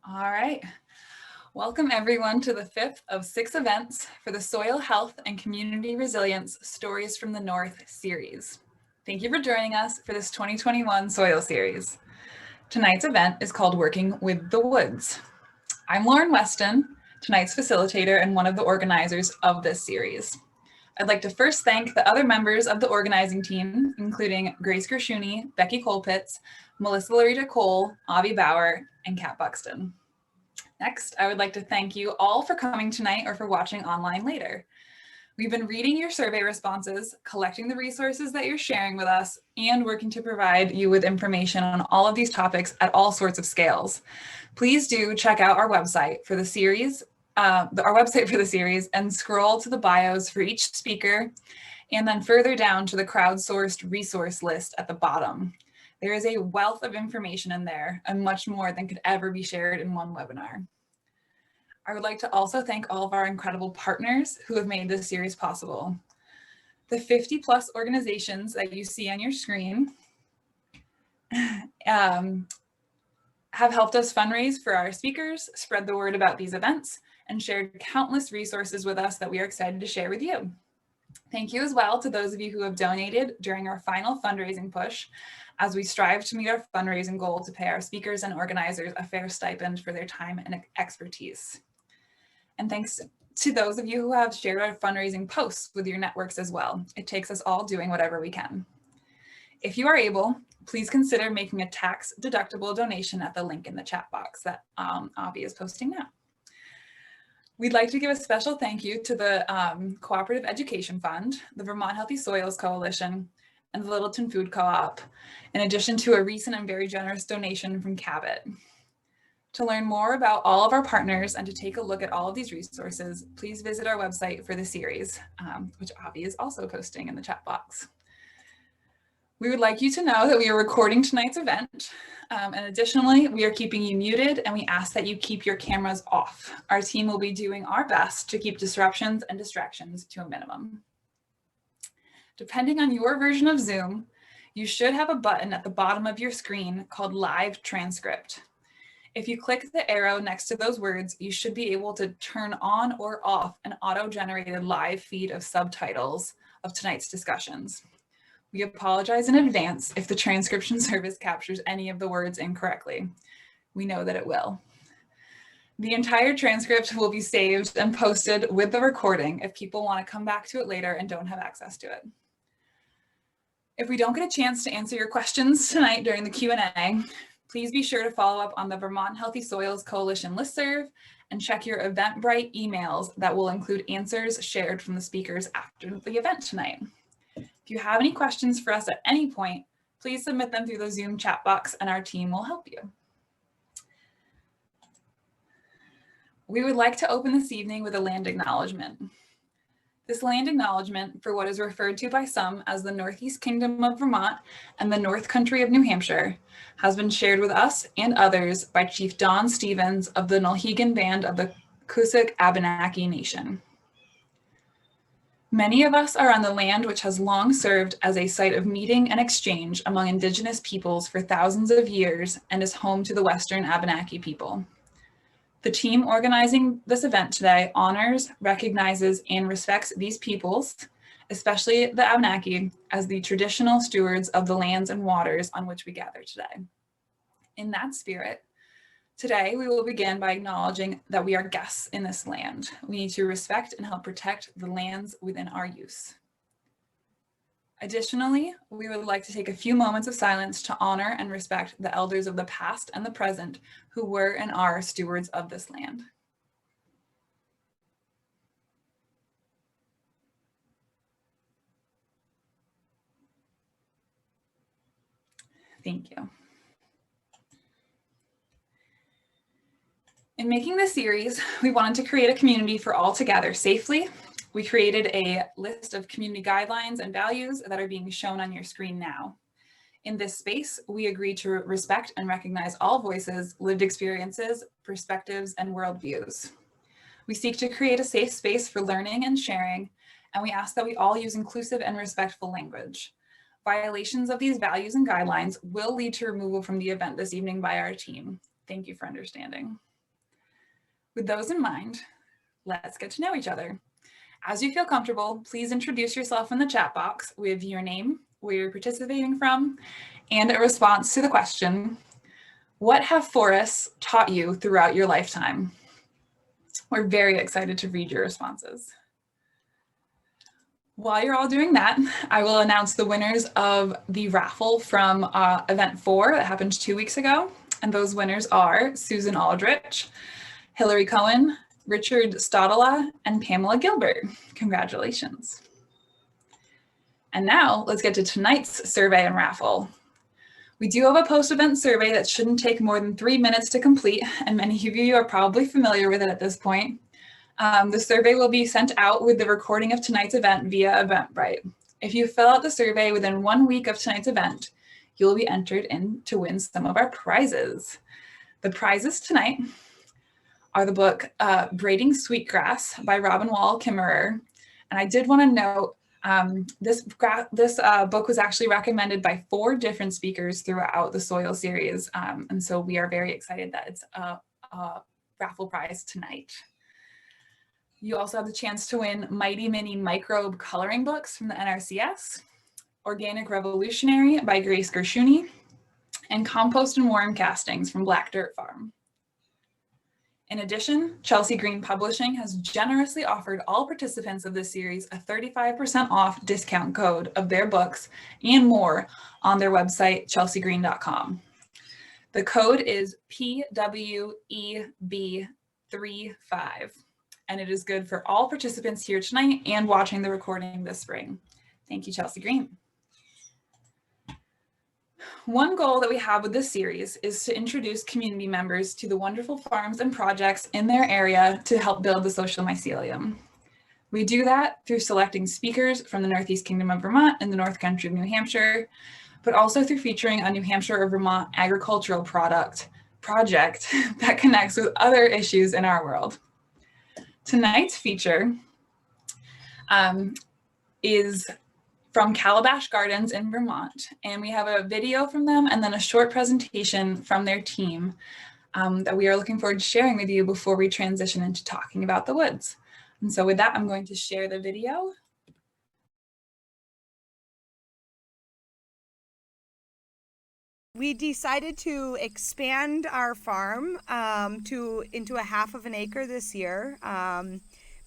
All right. Welcome everyone to the fifth of 6 events for the Soil Health and Community Resilience Stories from the North series. Thank you for joining us for this 2021 Soil Series. Tonight's event is called Working with the Woods. I'm Lauren Weston, tonight's facilitator and one of the organizers of this series. I'd like to first thank the other members of the organizing team, including Grace Gershuni, Becky Colpitz, Melissa Larita Cole, Avi Bauer, and Kat Buxton. Next, I would like to thank you all for coming tonight or for watching online later. We've been reading your survey responses, collecting the resources that you're sharing with us, and working to provide you with information on all of these topics at all sorts of scales. Please do check out our website for the series, and scroll to the bios for each speaker, and then further down to the crowdsourced resource list at the bottom. There is a wealth of information in there and much more than could ever be shared in one webinar. I would like to also thank all of our incredible partners who have made this series possible. The 50 plus organizations that you see on your screen have helped us fundraise for our speakers, spread the word about these events, and shared countless resources with us that we are excited to share with you. Thank you as well to those of you who have donated during our final fundraising push as we strive to meet our fundraising goal to pay our speakers and organizers a fair stipend for their time and expertise. And thanks to those of you who have shared our fundraising posts with your networks as well. It takes us all doing whatever we can. If you are able, please consider making a tax-deductible donation at the link in the chat box that Avi is posting now. We'd like to give a special thank you to the Cooperative Education Fund, the Vermont Healthy Soils Coalition, and the Littleton Food Co-op, in addition to a recent and very generous donation from Cabot. To learn more about all of our partners and to take a look at all of these resources, please visit our website for the series, which Avi is also posting in the chat box. We would like you to know that we are recording tonight's event, and additionally, we are keeping you muted and we ask that you keep your cameras off. Our team will be doing our best to keep disruptions and distractions to a minimum. Depending on your version of Zoom, you should have a button at the bottom of your screen called Live Transcript. If you click the arrow next to those words, you should be able to turn on or off an auto-generated live feed of subtitles of tonight's discussions. We apologize in advance if the transcription service captures any of the words incorrectly. We know that it will. The entire transcript will be saved and posted with the recording if people want to come back to it later and don't have access to it. If we don't get a chance to answer your questions tonight during the Q&A, please be sure to follow up on the Vermont Healthy Soils Coalition listserv and check your Eventbrite emails that will include answers shared from the speakers after the event tonight. If you have any questions for us at any point, please submit them through the Zoom chat box and our team will help you. We would like to open this evening with a land acknowledgement. This land acknowledgement for what is referred to by some as the Northeast Kingdom of Vermont and the North Country of New Hampshire has been shared with us and others by Chief Don Stevens of the Nulhegan Band of the Cusuk Abenaki Nation. Many of us are on the land which has long served as a site of meeting and exchange among Indigenous peoples for thousands of years and is home to the Western Abenaki people. The team organizing this event today honors, recognizes, and respects these peoples, especially the Abenaki, as the traditional stewards of the lands and waters on which we gather today. In that spirit, today we will begin by acknowledging that we are guests in this land. We need to respect and help protect the lands within our use. Additionally, we would like to take a few moments of silence to honor and respect the elders of the past and the present who were and are stewards of this land. Thank you. In making this series, we wanted to create a community for all to gather safely. We created a list of community guidelines and values that are being shown on your screen now. In this space, we agreed to respect and recognize all voices, lived experiences, perspectives, and worldviews. We seek to create a safe space for learning and sharing, and we ask that we all use inclusive and respectful language. Violations of these values and guidelines will lead to removal from the event this evening by our team. Thank you for understanding. With those in mind, let's get to know each other. As you feel comfortable, please introduce yourself in the chat box with your name, where you're participating from, and a response to the question, what have forests taught you throughout your lifetime? We're very excited to read your responses. While you're all doing that, I will announce the winners of the raffle from event 4 that happened 2 weeks ago. And those winners are Susan Aldrich, Hillary Cohen, Richard Stadala, and Pamela Gilbert. Congratulations. And now let's get to tonight's survey and raffle. We do have a post-event survey that shouldn't take more than 3 minutes to complete, and many of you are probably familiar with it at this point. The survey will be sent out with the recording of tonight's event via Eventbrite. If you fill out the survey within 1 week of tonight's event, you'll be entered in to win some of our prizes. The prizes tonight are the book Braiding Sweetgrass by Robin Wall Kimmerer. And I did want to note, this book was actually recommended by 4 different speakers throughout the Soil series. And so we are very excited that it's a raffle prize tonight. You also have the chance to win Mighty Mini Microbe Coloring Books from the NRCS, Organic Revolutionary by Grace Gershuni, and Compost and Worm Castings from Black Dirt Farm. In addition, Chelsea Green Publishing has generously offered all participants of this series a 35% off discount code of their books and more on their website, chelseagreen.com. The code is PWEB35, and it is good for all participants here tonight and watching the recording this spring. Thank you, Chelsea Green. One goal that we have with this series is to introduce community members to the wonderful farms and projects in their area to help build the social mycelium. We do that through selecting speakers from the Northeast Kingdom of Vermont and the North Country of New Hampshire, but also through featuring a New Hampshire or Vermont agricultural project that connects with other issues in our world. Tonight's feature is from Calabash Gardens in Vermont. And we have a video from them and then a short presentation from their team that we are looking forward to sharing with you before we transition into talking about the woods. And so with that, I'm going to share the video. We decided to expand our farm into a half of an acre this year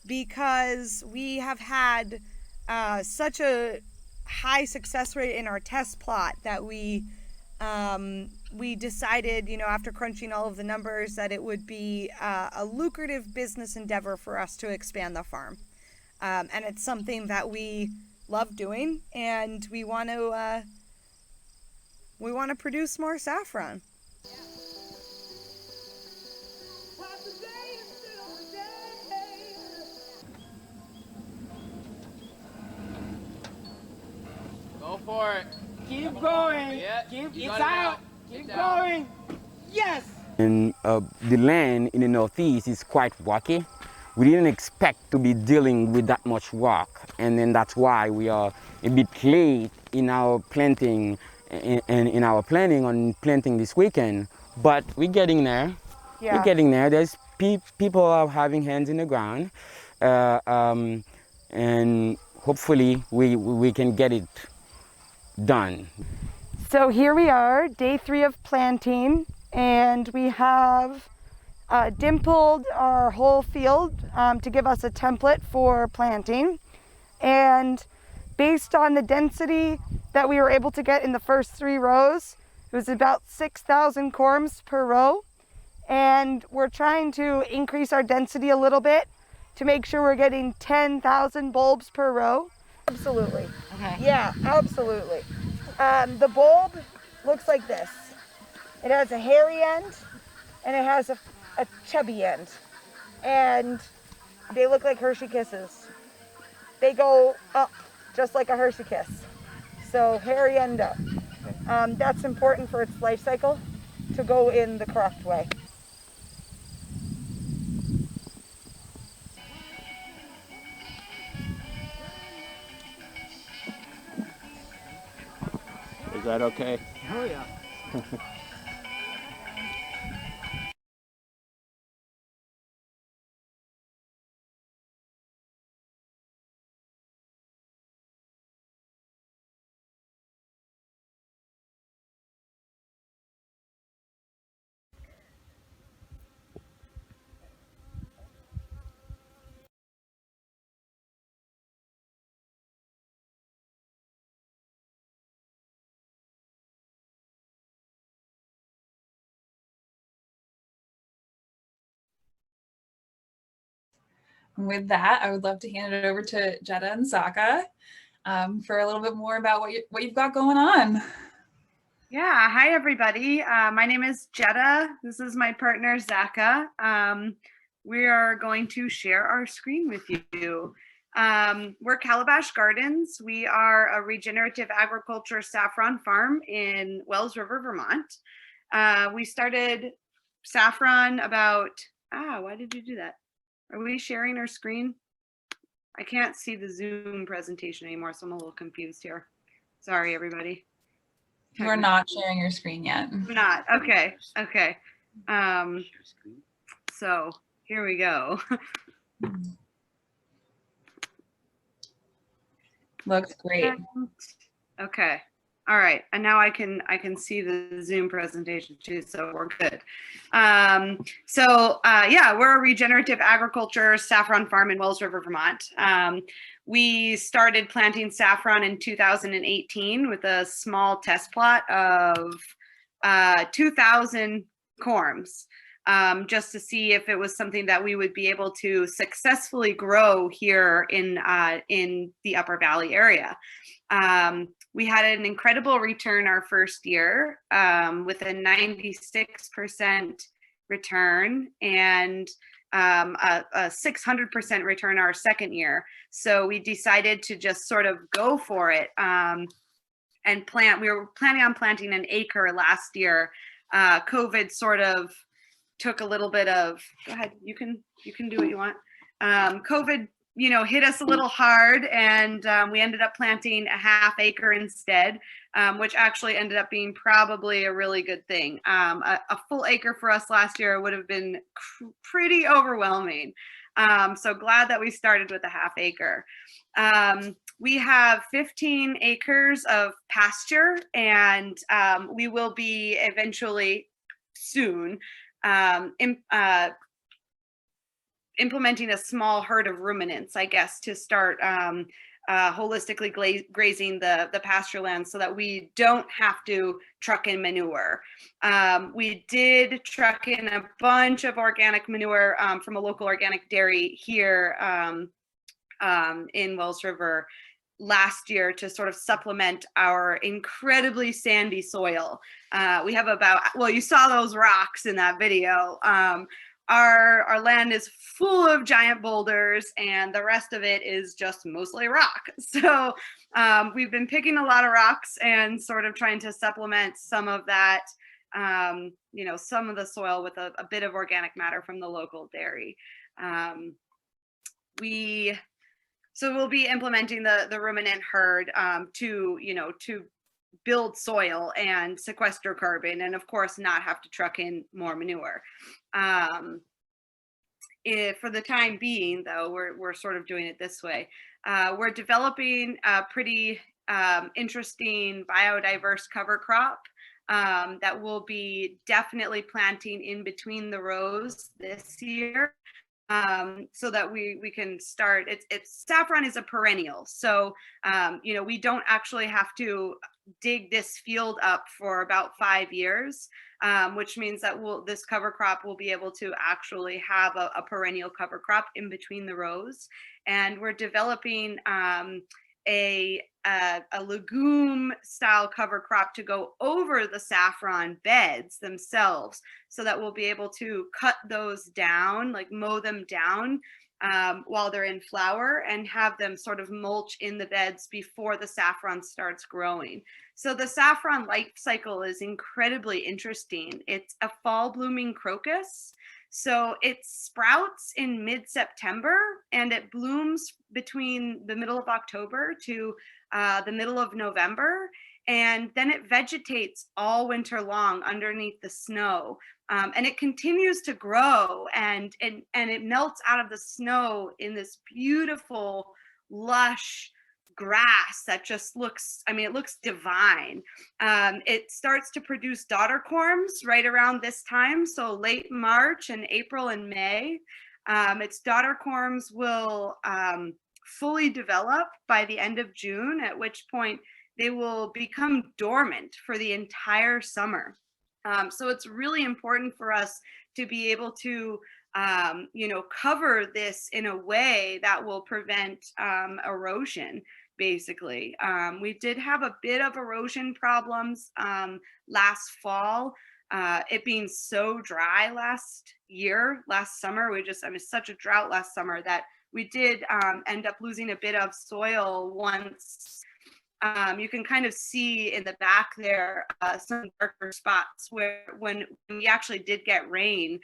because we have had such a high success rate in our test plot that we decided, after crunching all of the numbers, that it would be a lucrative business endeavor for us to expand the farm. And it's something that we love doing, and we want to produce more saffron. Go for it. Keep going. Yeah, It's out. Keep going. Yes. And the land in the Northeast is quite rocky. We didn't expect to be dealing with that much rock, and then that's why we are a bit late in our planting and in our planning on planting this weekend. But we're getting there. Yeah. We're getting there. There's people are having hands in the ground, and hopefully we can get it done. So here we are, day 3 of planting, and we have dimpled our whole field to give us a template for planting. And based on the density that we were able to get in the first 3 rows, it was about 6,000 corms per row. And we're trying to increase our density a little bit to make sure we're getting 10,000 bulbs per row. Absolutely. Okay. Yeah, absolutely. The bulb looks like this. It has a hairy end and it has a chubby end. And they look like Hershey Kisses. They go up just like a Hershey Kiss. So hairy end up. That's important for its life cycle to go in the correct way. Is that okay? Oh yeah. And with that, I would love to hand it over to Jetta and Saka for a little bit more about what you've got going on. Yeah, hi everybody. My name is Jetta. This is my partner Zaka. We are going to share our screen with you. We're Calabash Gardens. We are a regenerative agriculture saffron farm in Wells River, Vermont. We started saffron about, why did you do that? Are we sharing our screen? I can't see the Zoom presentation anymore, so I'm a little confused here. Sorry, everybody. You are not sharing your screen yet. I'm not. Okay. Okay. So here we go. Looks great. Okay. All right. And now I can see the Zoom presentation too, so we're good. Yeah, we're a regenerative agriculture saffron farm in Wells River, Vermont. We started planting saffron in 2018 with a small test plot of 2,000 corms, just to see if it was something that we would be able to successfully grow here in the Upper Valley area. We had an incredible return our first year with a 96% return and a 600% return our second year. So we decided to just sort of go for it and plant. We were planning on planting an acre last year. COVID sort of took a little bit of, go ahead, you can do what you want. COVID, hit us a little hard, and we ended up planting a half acre instead, which actually ended up being probably a really good thing. A full acre for us last year would have been pretty overwhelming. So glad that we started with a half acre. We have 15 acres of pasture, and we will be eventually soon implementing a small herd of ruminants, I guess, to start holistically grazing the pasture land so that we don't have to truck in manure. We did truck in a bunch of organic manure from a local organic dairy here in Wells River last year to sort of supplement our incredibly sandy soil. We have you saw those rocks in that video. Our land is full of giant boulders, and the rest of it is just mostly rock. So we've been picking a lot of rocks and sort of trying to supplement some of that, some of the soil with a bit of organic matter from the local dairy. So we'll be implementing the ruminant herd to build soil and sequester carbon, and of course not have to truck in more manure. For the time being, though, we're sort of doing it this way. We're developing a pretty interesting biodiverse cover crop that we'll be definitely planting in between the rows this year. So that we can start. Saffron is a perennial, so we don't actually have to dig this field up for about 5 years, which means that this cover crop will be able to actually have a perennial cover crop in between the rows. And we're developing a legume style cover crop to go over the saffron beds themselves, so that we'll be able to cut those down, like mow them down while they're in flower, and have them sort of mulch in the beds before the saffron starts growing. So the saffron life cycle is incredibly interesting. It's a fall blooming crocus. So it sprouts in mid-September, and it blooms between the middle of October to the middle of November. And then it vegetates all winter long underneath the snow. And it continues to grow, and it melts out of the snow in this beautiful, lush grass that just looks, it looks divine. It starts to produce daughter corms right around this time, so late March and April and May. Its daughter corms will fully develop by the end of June, at which point they will become dormant for the entire summer. So it's really important for us to be able to, cover this in a way that will prevent erosion, basically. We did have a bit of erosion problems last fall. It being so dry last summer, such a drought last summer that we did end up losing a bit of soil once. You can kind of see in the back there some darker spots where when we actually did get rain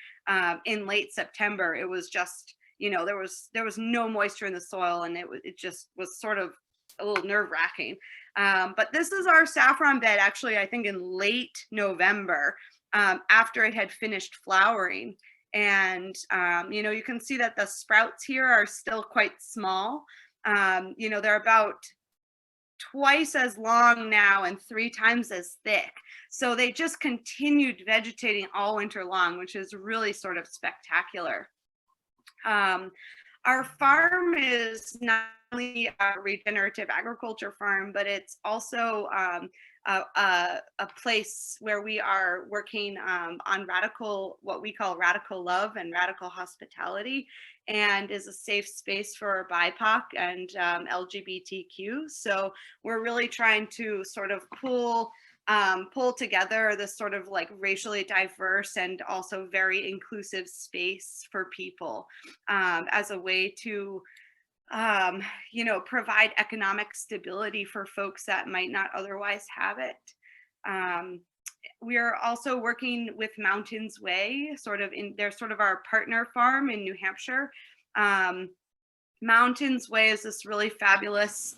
in late September, it was just, there was no moisture in the soil, and it just was sort of a little nerve-wracking. But this is our saffron bed, actually, I think in late November, after it had finished flowering. And, you can see that the sprouts here are still quite small. They're about twice as long now and 3 times as thick. So they just continued vegetating all winter long, which is really sort of spectacular. Our farm is not only a regenerative agriculture farm, but it's also a place where we are working on what we call radical love and radical hospitality, and is a safe space for BIPOC and LGBTQ. So we're really trying to sort of pull together this sort of like racially diverse and also very inclusive space for people as a way to provide economic stability for folks that might not otherwise have it. We are also working with Mountains Way, they're sort of our partner farm in New Hampshire. Mountains Way is this really fabulous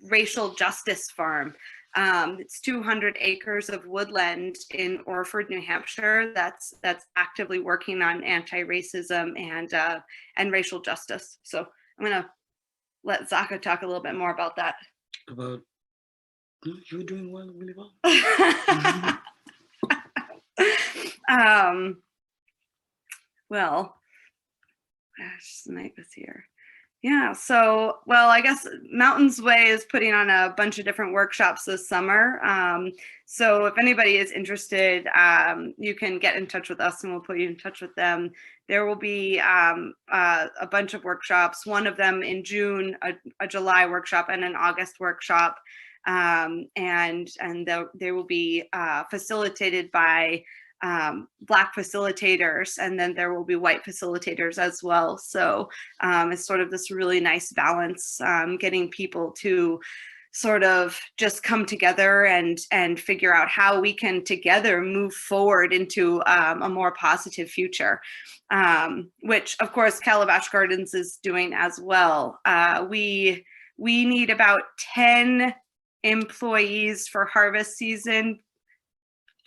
racial justice farm. It's 200 acres of woodland in Orford, New Hampshire. That's actively working on anti-racism and racial justice. So I'm gonna let Zaka talk a little bit more about that. About you're doing well, really well. Well, gosh, the mic was here. Yeah, so, well, I guess Mountains Way is putting on a bunch of different workshops this summer. So if anybody is interested, you can get in touch with us and we'll put you in touch with them. There will be a bunch of workshops, one of them in June, a July workshop, and an August workshop. And they will be facilitated by Black facilitators, and then there will be white facilitators as well. So it's sort of this really nice balance, getting people to sort of just come together and figure out how we can together move forward into a more positive future, which of course Calabash Gardens is doing as well. We need about 10 employees for harvest season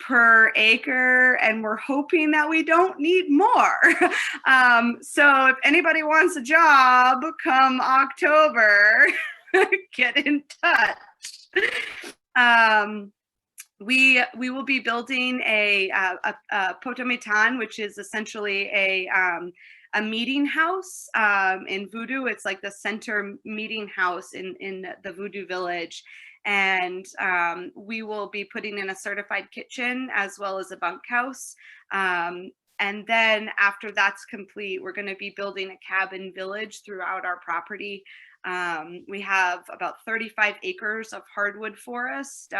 per acre, and we're hoping that we don't need more. So if anybody wants a job come October, get in touch. We will be building a potomitan, which is essentially a meeting house in Voodoo. It's like the center meeting house in the Voodoo village. And we will be putting in a certified kitchen as well as a bunkhouse. And then after that's complete, we're going to be building a cabin village throughout our property. We have about 35 acres of hardwood forest,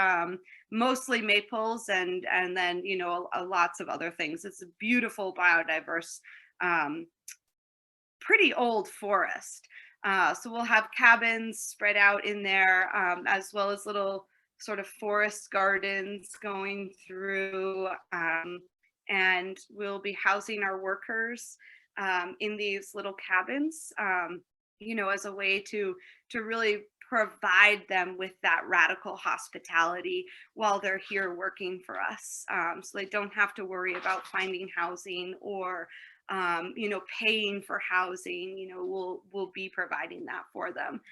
mostly maples, and then, you know, lots of other things. It's a beautiful, biodiverse, pretty old forest. So we'll have cabins spread out in there, as well as little sort of forest gardens going through, and we'll be housing our workers in these little cabins, you know, as a way to really provide them with that radical hospitality while they're here working for us. So they don't have to worry about finding housing or you know, paying for housing. You know, we'll be providing that for them.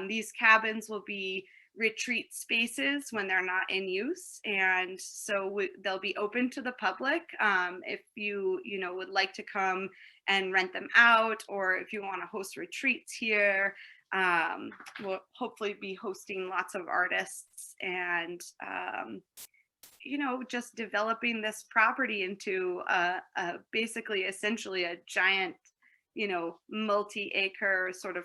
These cabins will be retreat spaces when they're not in use, and so they'll be open to the public. If you know, would like to come and rent them out, or if you want to host retreats here, we'll hopefully be hosting lots of artists and you know, just developing this property into basically essentially a giant, you know, multi-acre sort of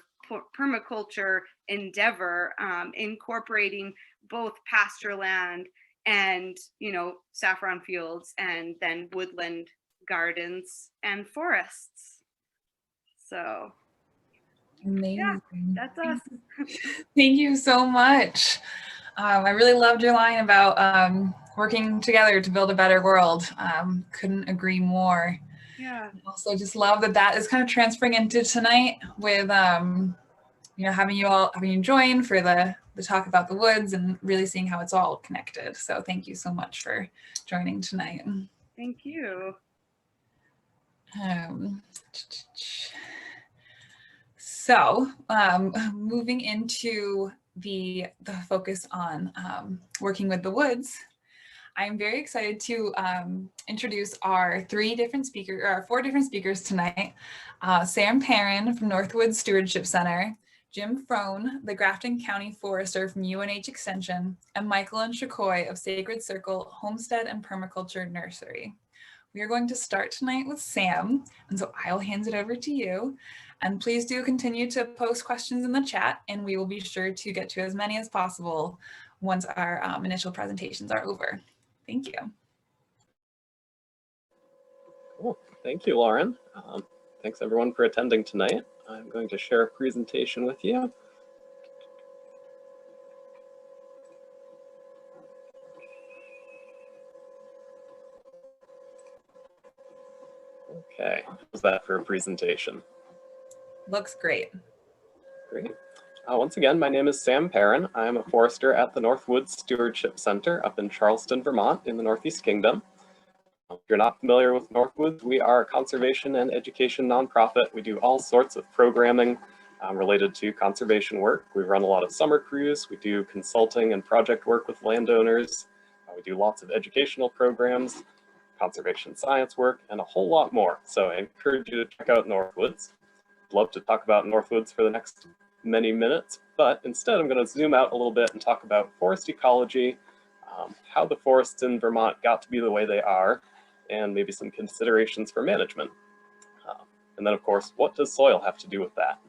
permaculture endeavor, incorporating both pasture land and, you know, saffron fields, and then woodland gardens and forests. So Amazing. yeah, that's us. Thank you so much. I really loved your line about working together to build a better world. Couldn't agree more. Yeah. Also, just love that that is kind of transferring into tonight with you know, having you join for the talk about the woods and really seeing how it's all connected. So thank you so much for joining tonight. Thank you. So moving into the focus on working with the woods, I'm very excited to introduce our four different speakers tonight. Sam Perron from NorthWoods Stewardship Center, Jim Frohn, the Grafton County Forester from UNH Extension, and Michael and Schikoy of Sacred Circle Homestead and Permaculture Nursery. We are going to start tonight with Sam, and so I'll hand it over to you. And please do continue to post questions in the chat, and we will be sure to get to as many as possible once our initial presentations are over. Thank you. Cool. Thank you, Lauren. Thanks everyone for attending tonight. I'm going to share a presentation with you. Okay, how's that for a presentation? Looks great. Great. Once again, my name is Sam Perron. I'm a forester at the NorthWoods Stewardship Center up in Charleston, Vermont in the Northeast Kingdom. If you're not familiar with NorthWoods, we are a conservation and education nonprofit. We do all sorts of programming related to conservation work. We run a lot of summer crews. We do consulting and project work with landowners. We do lots of educational programs, conservation science work, and a whole lot more. So I encourage you to check out NorthWoods. I'd love to talk about NorthWoods for the next many minutes, but instead I'm going to zoom out a little bit and talk about forest ecology, how the forests in Vermont got to be the way they are, and maybe some considerations for management. And then of course, what does soil have to do with that?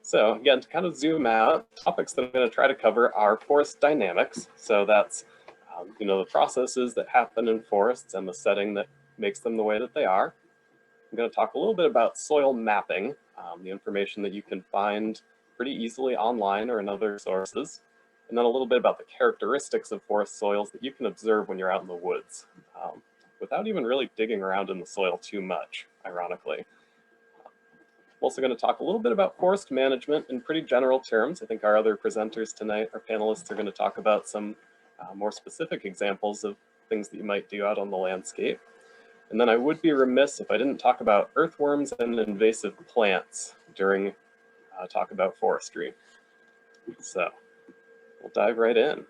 So again, to kind of zoom out, topics that I'm going to try to cover are forest dynamics. So that's you know, the processes that happen in forests and the setting that makes them the way that they are. I'm going to talk a little bit about soil mapping, the information that you can find pretty easily online or in other sources, and then a little bit about the characteristics of forest soils that you can observe when you're out in the woods, without even really digging around in the soil too much, ironically. I'm also going to talk a little bit about forest management in pretty general terms. I think our other presenters tonight, our panelists, are going to talk about some more specific examples of things that you might do out on the landscape. And then I would be remiss if I didn't talk about earthworms and invasive plants during talk about forestry. So we'll dive right in.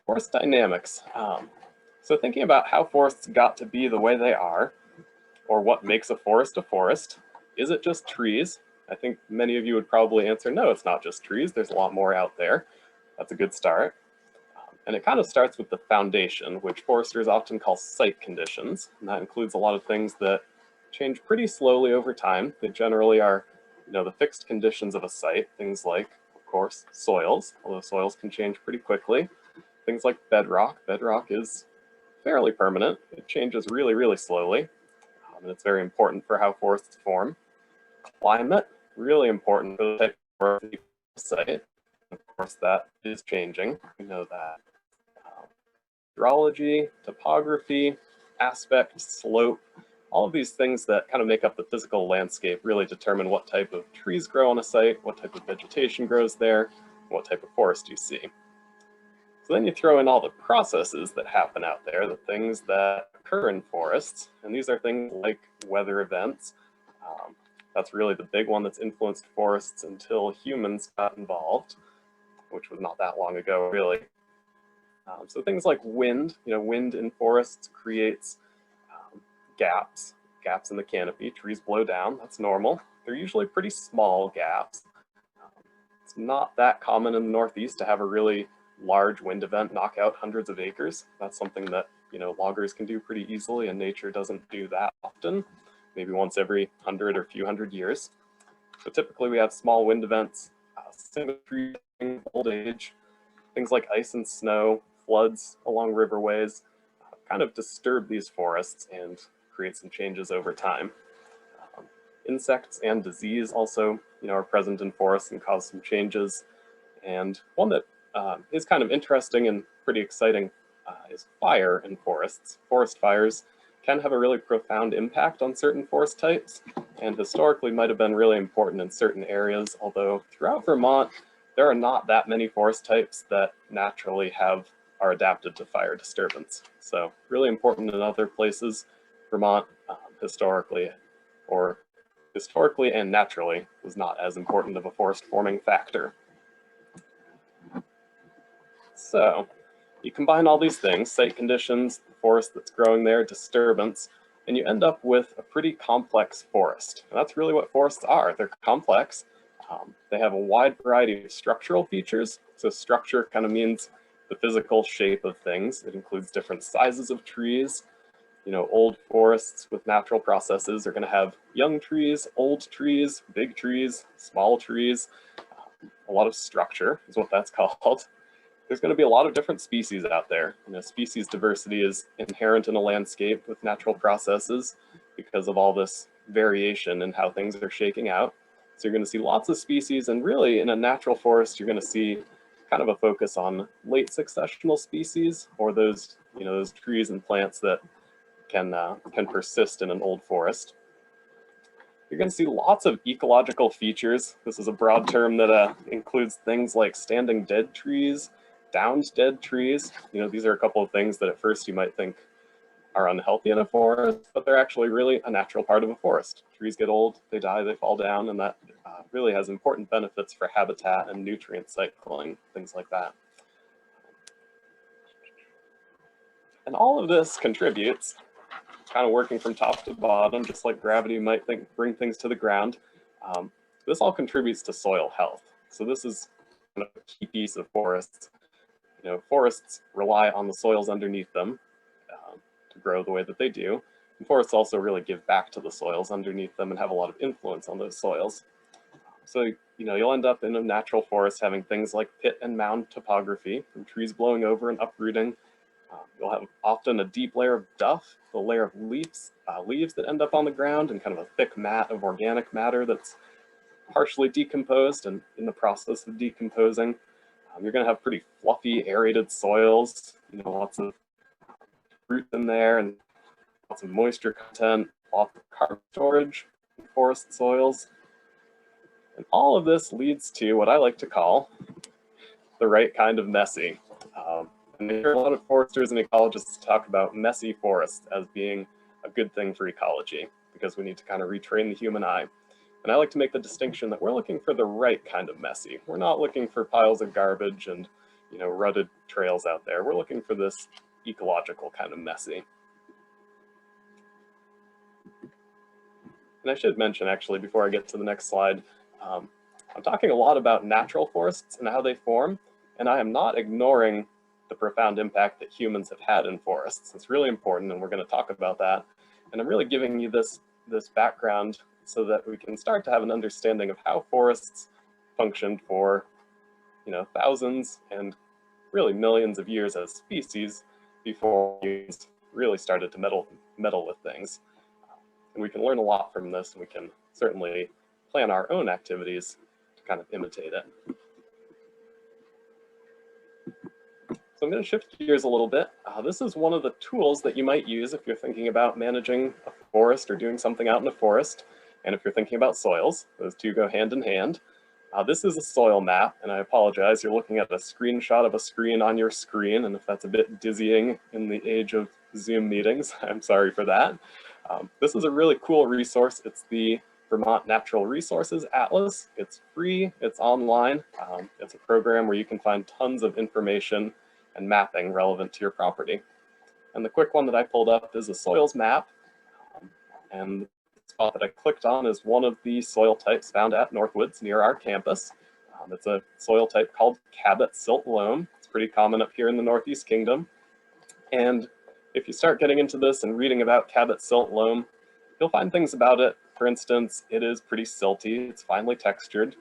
Forest dynamics. So thinking about how forests got to be the way they are, or what makes a forest, is it just trees? I think many of you would probably answer, no, it's not just trees. There's a lot more out there. That's a good start. And it kind of starts with the foundation, which foresters often call site conditions. And that includes a lot of things that change pretty slowly over time. They generally are, you know, the fixed conditions of a site, things like, of course, soils, although soils can change pretty quickly. Things like bedrock. Bedrock is fairly permanent. It changes really, really slowly. And it's very important for how forests form. Climate, really important for the type of forest site. Of course, that is changing. We know that. Hydrology, topography, aspect, slope, all of these things that kind of make up the physical landscape really determine what type of trees grow on a site, what type of vegetation grows there, what type of forest you see. So then you throw in all the processes that happen out there, the things that occur in forests, and these are things like weather events. That's really the big one that's influenced forests until humans got involved, which was not that long ago, really. So things like wind, you know, wind in forests creates gaps in the canopy. Trees blow down, that's normal. They're usually pretty small gaps. It's not that common in the Northeast to have a really large wind event knock out hundreds of acres. That's something that, you know, loggers can do pretty easily, and nature doesn't do that often, maybe once every 100 or few hundred years. So typically we have small wind events, symmetry, old age, things like ice and snow, floods along riverways, kind of disturb these forests and create some changes over time. Insects and disease also, you know, are present in forests and cause some changes. And one that is kind of interesting and pretty exciting is fire in forests. Forest fires can have a really profound impact on certain forest types, and historically might have been really important in certain areas, although throughout Vermont, there are not that many forest types that naturally are adapted to fire disturbance. So really important in other places. Vermont historically and naturally was not as important of a forest forming factor. So you combine all these things, site conditions, the forest that's growing there, disturbance, and you end up with a pretty complex forest. And that's really what forests are. They're complex. They have a wide variety of structural features. So structure kind of means the physical shape of things. It includes different sizes of trees. You know, old forests with natural processes are going to have young trees, old trees, big trees, small trees. A lot of structure is what that's called. There's going to be a lot of different species out there. You know, species diversity is inherent in a landscape with natural processes because of all this variation in how things are shaking out. So you're going to see lots of species, and really in a natural forest, you're going to see kind of a focus on late successional species, or those, you know, those trees and plants that can persist in an old forest. You're going to see lots of ecological features. This is a broad term that includes things like standing dead trees, downed dead trees. You know, these are a couple of things that at first you might think are unhealthy in a forest, but they're actually really a natural part of a forest. Trees get old, they die, they fall down, and that really has important benefits for habitat and nutrient cycling, things like that. And all of this contributes, kind of working from top to bottom, just like gravity might bring things to the ground. This all contributes to soil health. So this is kind of a key piece of forests. You know, forests rely on the soils underneath them to grow the way that they do. And forests also really give back to the soils underneath them and have a lot of influence on those soils. So, you know, you'll end up in a natural forest having things like pit and mound topography, from trees blowing over and uprooting. You'll have often a deep layer of duff, a layer of leaves that end up on the ground, and kind of a thick mat of organic matter that's partially decomposed and in the process of decomposing. You're going to have pretty fluffy, aerated soils, you know, lots of fruit in there and lots of moisture content, lots of carbon storage in forest soils. And all of this leads to what I like to call the right kind of messy. And I hear a lot of foresters and ecologists talk about messy forests as being a good thing for ecology, because we need to kind of retrain the human eye. And I like to make the distinction that we're looking for the right kind of messy. We're not looking for piles of garbage and, you know, rutted trails out there. We're looking for this ecological kind of messy. And I should mention, actually, before I get to the next slide, I'm talking a lot about natural forests and how they form, and I am not ignoring the profound impact that humans have had in forests. It's really important, and we're going to talk about that. And I'm really giving you this background so that we can start to have an understanding of how forests functioned for, you know, thousands and really millions of years as species before humans really started to meddle with things. And we can learn a lot from this, and we can certainly plan our own activities to kind of imitate it. So I'm going to shift gears a little bit. This is one of the tools that you might use if you're thinking about managing a forest or doing something out in a forest. And if you're thinking about soils, those two go hand in hand. This is a soil map, and I apologize, you're looking at a screenshot of a screen on your screen, and if that's a bit dizzying in the age of Zoom meetings, I'm sorry for that. This is a really cool resource. It's the Vermont Natural Resources Atlas. It's free, it's online. It's a program where you can find tons of information and mapping relevant to your property. And the quick one that I pulled up is a soils map. And the spot that I clicked on is one of the soil types found at NorthWoods near our campus. It's a soil type called Cabot silt loam. It's pretty common up here in the Northeast Kingdom. And if you start getting into this and reading about Cabot silt loam, you'll find things about it. For instance, it is pretty silty, it's finely textured.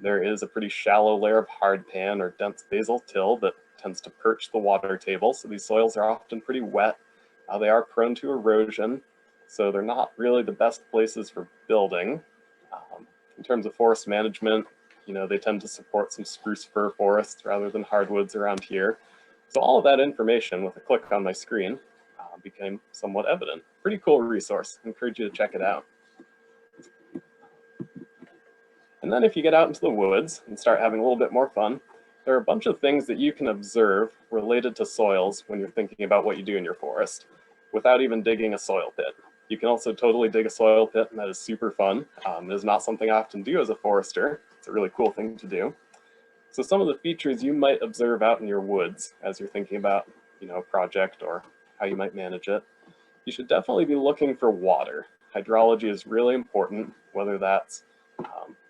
There is a pretty shallow layer of hardpan or dense basal till that tends to perch the water table, so these soils are often pretty wet. They are prone to erosion, so they're not really the best places for building. In terms of forest management, they tend to support some spruce fir forests rather than hardwoods around here. So all of that information with a click on my screen became somewhat evident. Pretty cool resource. I encourage you to check it out. And then if you get out into the woods and start having a little bit more fun, there are a bunch of things that you can observe related to soils when you're thinking about what you do in your forest without even digging a soil pit. You can also totally dig a soil pit, and that is super fun. It is not something I often do as a forester. It's a really cool thing to do. So some of the features you might observe out in your woods as you're thinking about, a project or how you might manage it, you should definitely be looking for water. Hydrology is really important, whether that's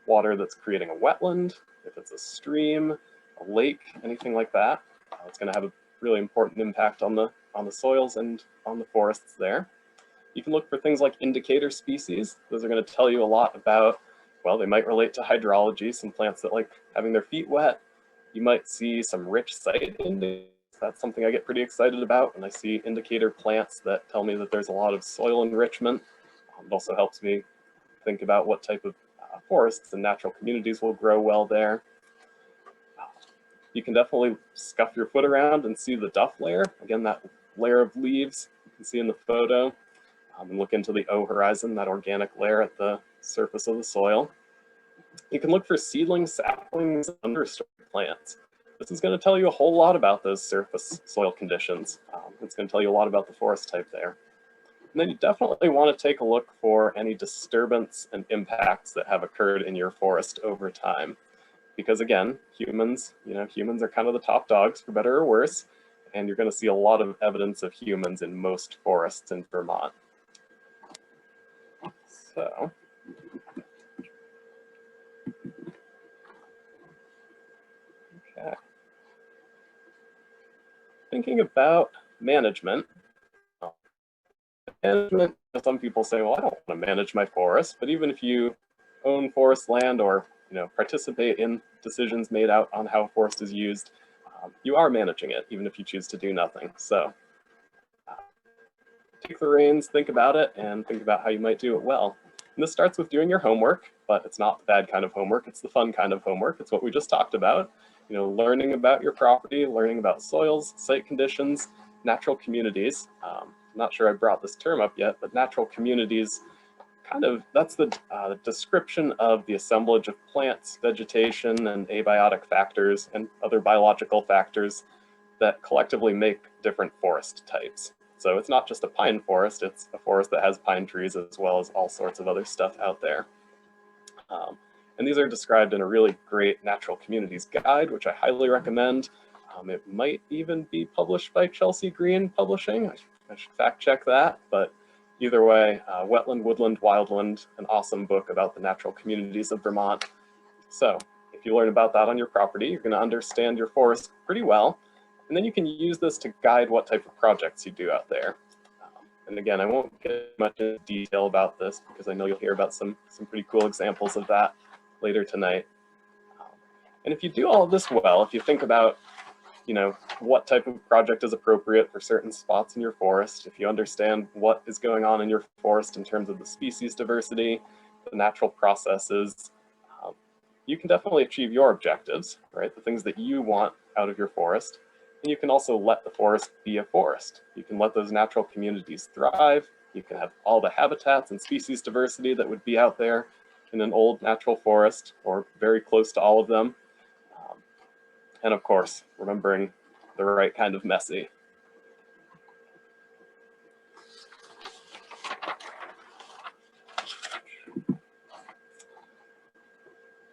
water that's creating a wetland, if it's a stream, a lake, anything like that. It's going to have a really important impact on the soils and on the forests there. You can look for things like indicator species. Those are going to tell you a lot about, well, they might relate to hydrology, some plants that like having their feet wet. You might see some rich site indicators. That's something I get pretty excited about when I see indicator plants that tell me that there's a lot of soil enrichment. It also helps me think about what type of forests and natural communities will grow well there. You can definitely scuff your foot around and see the duff layer. Again, that layer of leaves you can see in the photo. And look into the O horizon, that organic layer at the surface of the soil. You can look for seedlings, saplings, and understory plants. This is going to tell you a whole lot about those surface soil conditions. It's going to tell you a lot about the forest type there. And then you definitely want to take a look for any disturbance and impacts that have occurred in your forest over time. Because again, humans are kind of the top dogs for better or worse, and you're going to see a lot of evidence of humans in most forests in Vermont. So, okay. Thinking about management. Some people say, well, I don't want to manage my forest, but even if you own forest land or participate in decisions made out on how a forest is used, you are managing it, even if you choose to do nothing. So take the reins, think about it, and think about how you might do it well. And this starts with doing your homework, but it's not the bad kind of homework, it's the fun kind of homework. It's what we just talked about. Learning about your property, learning about soils, site conditions, natural communities. I'm not sure I brought this term up yet, but natural communities, that's the description of the assemblage of plants, vegetation, and abiotic factors and other biological factors that collectively make different forest types. So it's not just a pine forest, it's a forest that has pine trees as well as all sorts of other stuff out there. And these are described in a really great Natural Communities Guide, which I highly recommend. It might even be published by Chelsea Green Publishing. I should fact check that, but either way, Wetland, Woodland, Wildland, an awesome book about the natural communities of Vermont. So if you learn about that on your property, you're going to understand your forest pretty well. And then you can use this to guide what type of projects you do out there. And again, I won't get much into detail about this because I know you'll hear about some pretty cool examples of that later tonight. And if you do all of this well, if you think about what type of project is appropriate for certain spots in your forest, if you understand what is going on in your forest in terms of the species diversity, the natural processes, you can definitely achieve your objectives, right? The things that you want out of your forest. And you can also let the forest be a forest. You can let those natural communities thrive. You can have all the habitats and species diversity that would be out there in an old natural forest or very close to all of them. And of course, remembering the right kind of messy.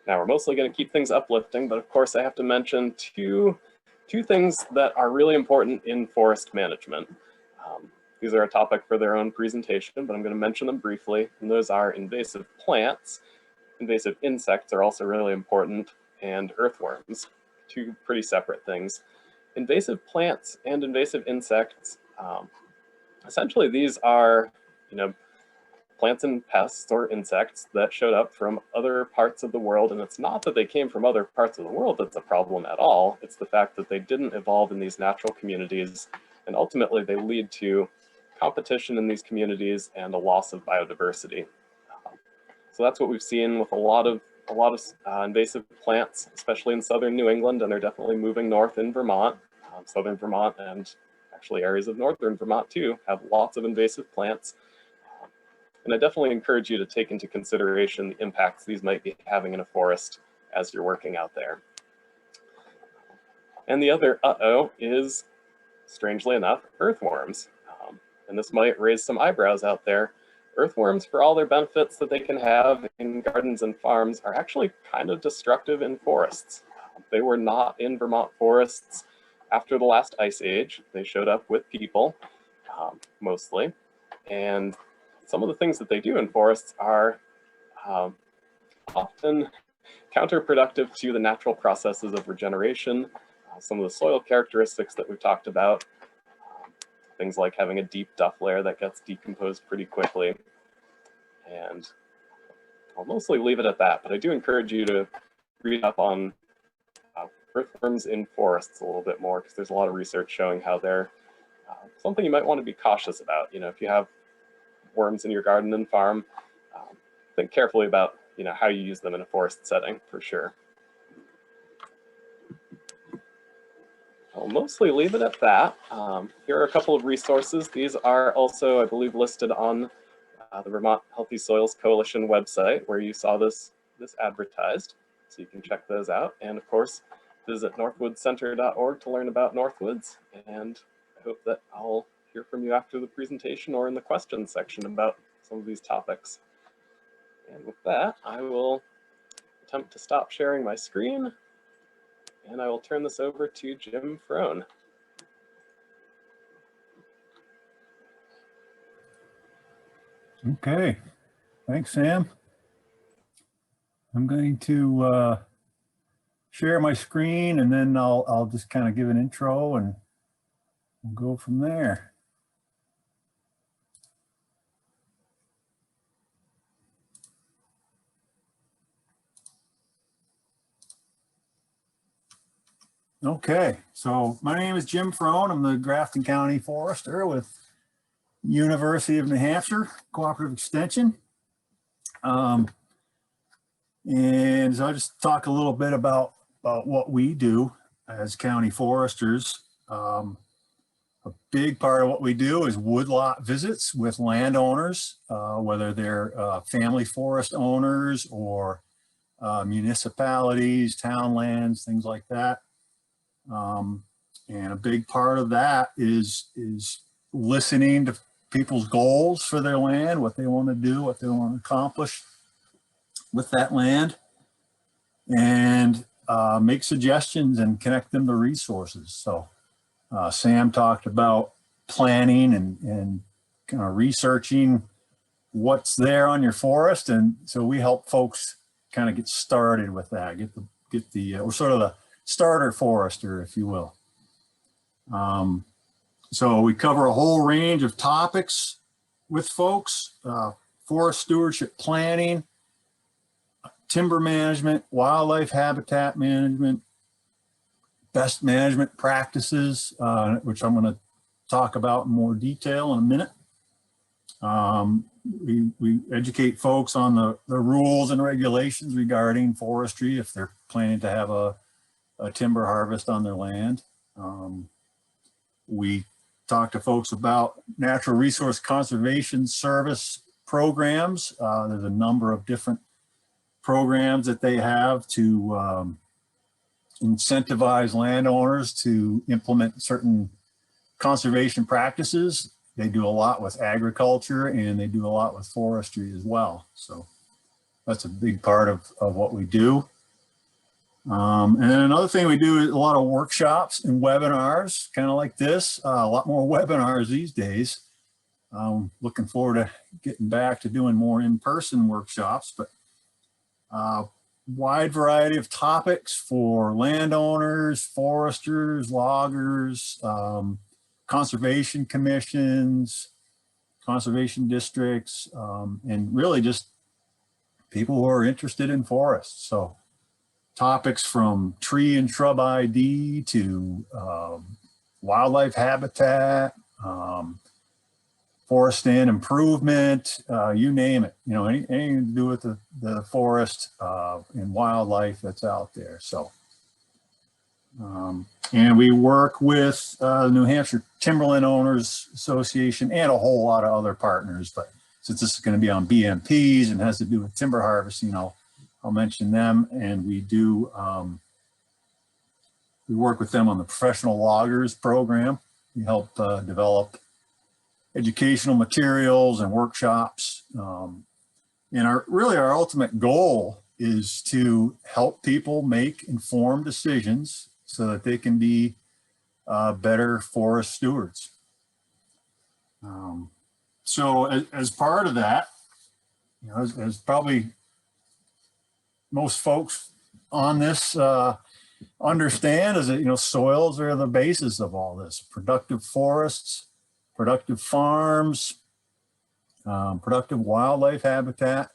Now we're mostly going to keep things uplifting, but of course I have to mention two things that are really important in forest management. These are a topic for their own presentation, but I'm going to mention them briefly. And those are invasive plants. Invasive insects are also really important. and earthworms, two pretty separate things. Invasive plants and invasive insects, essentially these are, plants and pests or insects that showed up from other parts of the world. And it's not that they came from other parts of the world that's a problem at all. It's the fact that they didn't evolve in these natural communities. And ultimately they lead to competition in these communities and a loss of biodiversity. So that's what we've seen with a lot of invasive plants, especially in southern New England, and they're definitely moving north in Vermont. Southern Vermont and actually areas of northern Vermont too have lots of invasive plants. And I definitely encourage you to take into consideration the impacts these might be having in a forest as you're working out there. And the other is, strangely enough, earthworms. And this might raise some eyebrows out there. Earthworms, for all their benefits that they can have in gardens and farms, are actually kind of destructive in forests. They were not in Vermont forests after the last ice age. They showed up with people, mostly. And some of the things that they do in forests are often counterproductive to the natural processes of regeneration. Some of the soil characteristics that we've talked about, things like having a deep duff layer that gets decomposed pretty quickly. And I'll mostly leave it at that, but I do encourage you to read up on earthworms in forests a little bit more, because there's a lot of research showing how they're something you might want to be cautious about. If you have worms in your garden and farm, think carefully about how you use them in a forest setting, for sure. I'll mostly leave it at that. Here are a couple of resources. These are also, I believe, listed on the Vermont Healthy Soils Coalition website, where you saw this advertised, so you can check those out. And of course, visit northwoodscenter.org to learn about Northwoods. And I hope that I'll hear from you after the presentation or in the questions section about some of these topics. And with that, I will attempt to stop sharing my screen, and I will turn this over to Jim Frohn. Okay, thanks, Sam. I'm going to share my screen, and then I'll just kind of give an intro and we'll go from there. Okay, so my name is Jim Frohn. I'm the Grafton County Forester with University of New Hampshire Cooperative Extension. And so I'll just talk a little bit about what we do as county foresters. A big part of what we do is woodlot visits with landowners, whether they're family forest owners or municipalities, town lands, things like that. And a big part of that is listening to people's goals for their land, what they want to do, what they want to accomplish with that land, and make suggestions and connect them to resources. So Sam talked about planning and kind of researching what's there on your forest, and so we help folks kind of get started with that, we're sort of the starter forester, if you will. So we cover a whole range of topics with folks: forest stewardship planning, timber management, wildlife habitat management, best management practices, which I'm going to talk about in more detail in a minute. We educate folks on the rules and regulations regarding forestry if they're planning to have a timber harvest on their land. We talk to folks about natural resource conservation service programs. There's a number of different programs that they have to incentivize landowners to implement certain conservation practices. They do a lot with agriculture, and they do a lot with forestry as well. So that's a big part of what we do. And then another thing we do is a lot of workshops and webinars, kind of like this. A lot more webinars these days. Looking forward to getting back to doing more in-person workshops, but wide variety of topics for landowners, foresters, loggers, conservation commissions, conservation districts, and really just people who are interested in forests. So topics from tree and shrub ID to wildlife habitat, forest stand improvement, you name it, you know, anything to do with the forest and wildlife that's out there. So, and we work with the New Hampshire Timberland Owners Association and a whole lot of other partners. But since this is going to be on BMPs and has to do with timber harvesting, I'll mention them. And we do, we work with them on the Professional Loggers program. We help develop educational materials and workshops. And really our ultimate goal is to help people make informed decisions so that they can be better forest stewards. So as part of that, you know, as probably most folks on this understand, is that, you know, soils are the basis of all this. Productive forests, productive farms, productive wildlife habitat.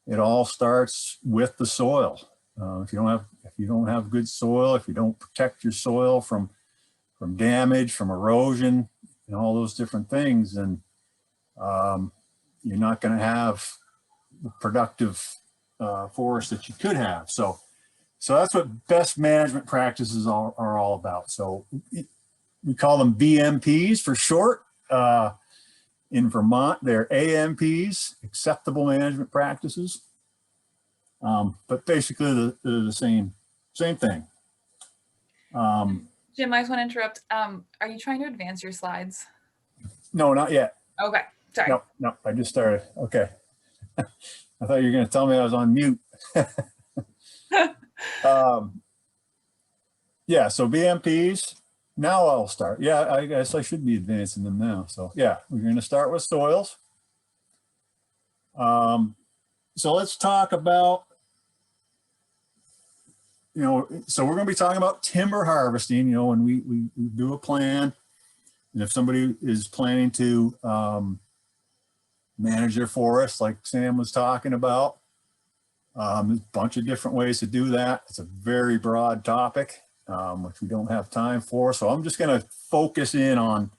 It all starts with the soil. If you don't have good soil, if you don't protect your soil from damage, from erosion, and all those different things, then you're not going to have the productive forest that you could have. So that's what best management practices are all about. So we call them BMPs for short. In Vermont, they're AMPs, acceptable management practices. But basically they're the same thing. Jim, I just want to interrupt. Are you trying to advance your slides? No, not yet. Okay, sorry. No, I just started. Okay. I thought you were going to tell me I was on mute. Yeah, so BMPs. Now I'll start. Yeah, I guess I should be advancing them now. So yeah, we're going to start with soils. So let's talk about, you know, so we're going to be talking about timber harvesting, you know, when we do a plan. And if somebody is planning to manage their forest, like Sam was talking about, there's a bunch of different ways to do that. It's a very broad topic, which we don't have time for. So I'm just going to focus in on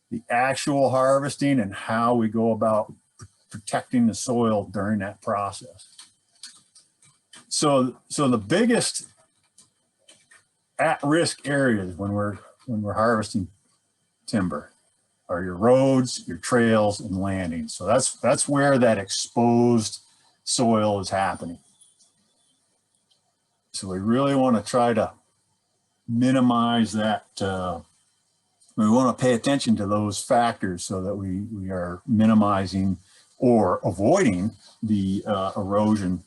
the actual harvesting and how we go about protecting the soil during that process. So the biggest at-risk areas when we're harvesting timber are your roads, your trails, and landings. So that's where that exposed soil is happening. So we really want to try to minimize that. We want to pay attention to those factors so that we are minimizing or avoiding the erosion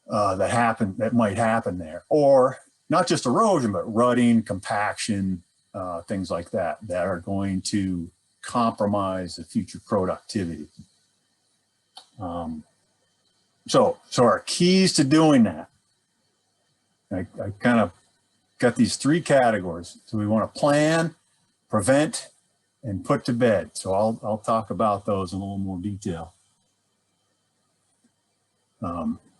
that might happen there, or not just erosion, but rutting, compaction, things like that are going to compromise the future productivity. So our keys to doing that, I kind of got these three categories. So we want to plan, prevent, and put to bed. So I'll talk about those in a little more detail.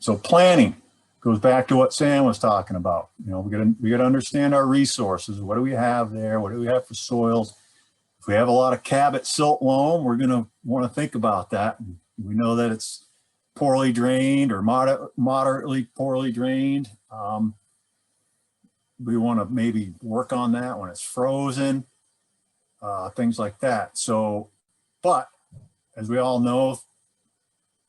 So planning goes back to what Sam was talking about. You know, we got to understand our resources. What do we have there? What do we have for soils? If we have a lot of Cabot silt loam, we're going to want to think about that. We know that it's poorly drained or moderately poorly drained. We want to maybe work on that when it's frozen, things like that. So, but as we all know,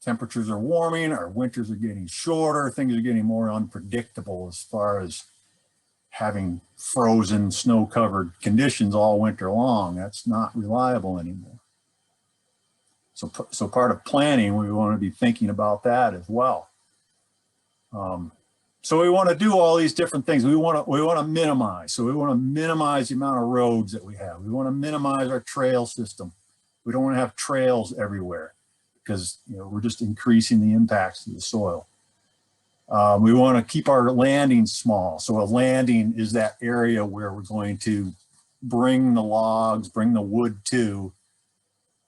temperatures are warming, our winters are getting shorter, things are getting more unpredictable as far as having frozen, snow-covered conditions all winter long. That's not reliable anymore. So part of planning, we want to be thinking about that as well. So we want to do all these different things. We want to minimize. So we want to minimize the amount of roads that we have. We want to minimize our trail system. We don't want to have trails everywhere, because, you know, we're just increasing the impacts to the soil. We want to keep our landing small. So a landing is that area where we're going to bring the logs, bring the wood to,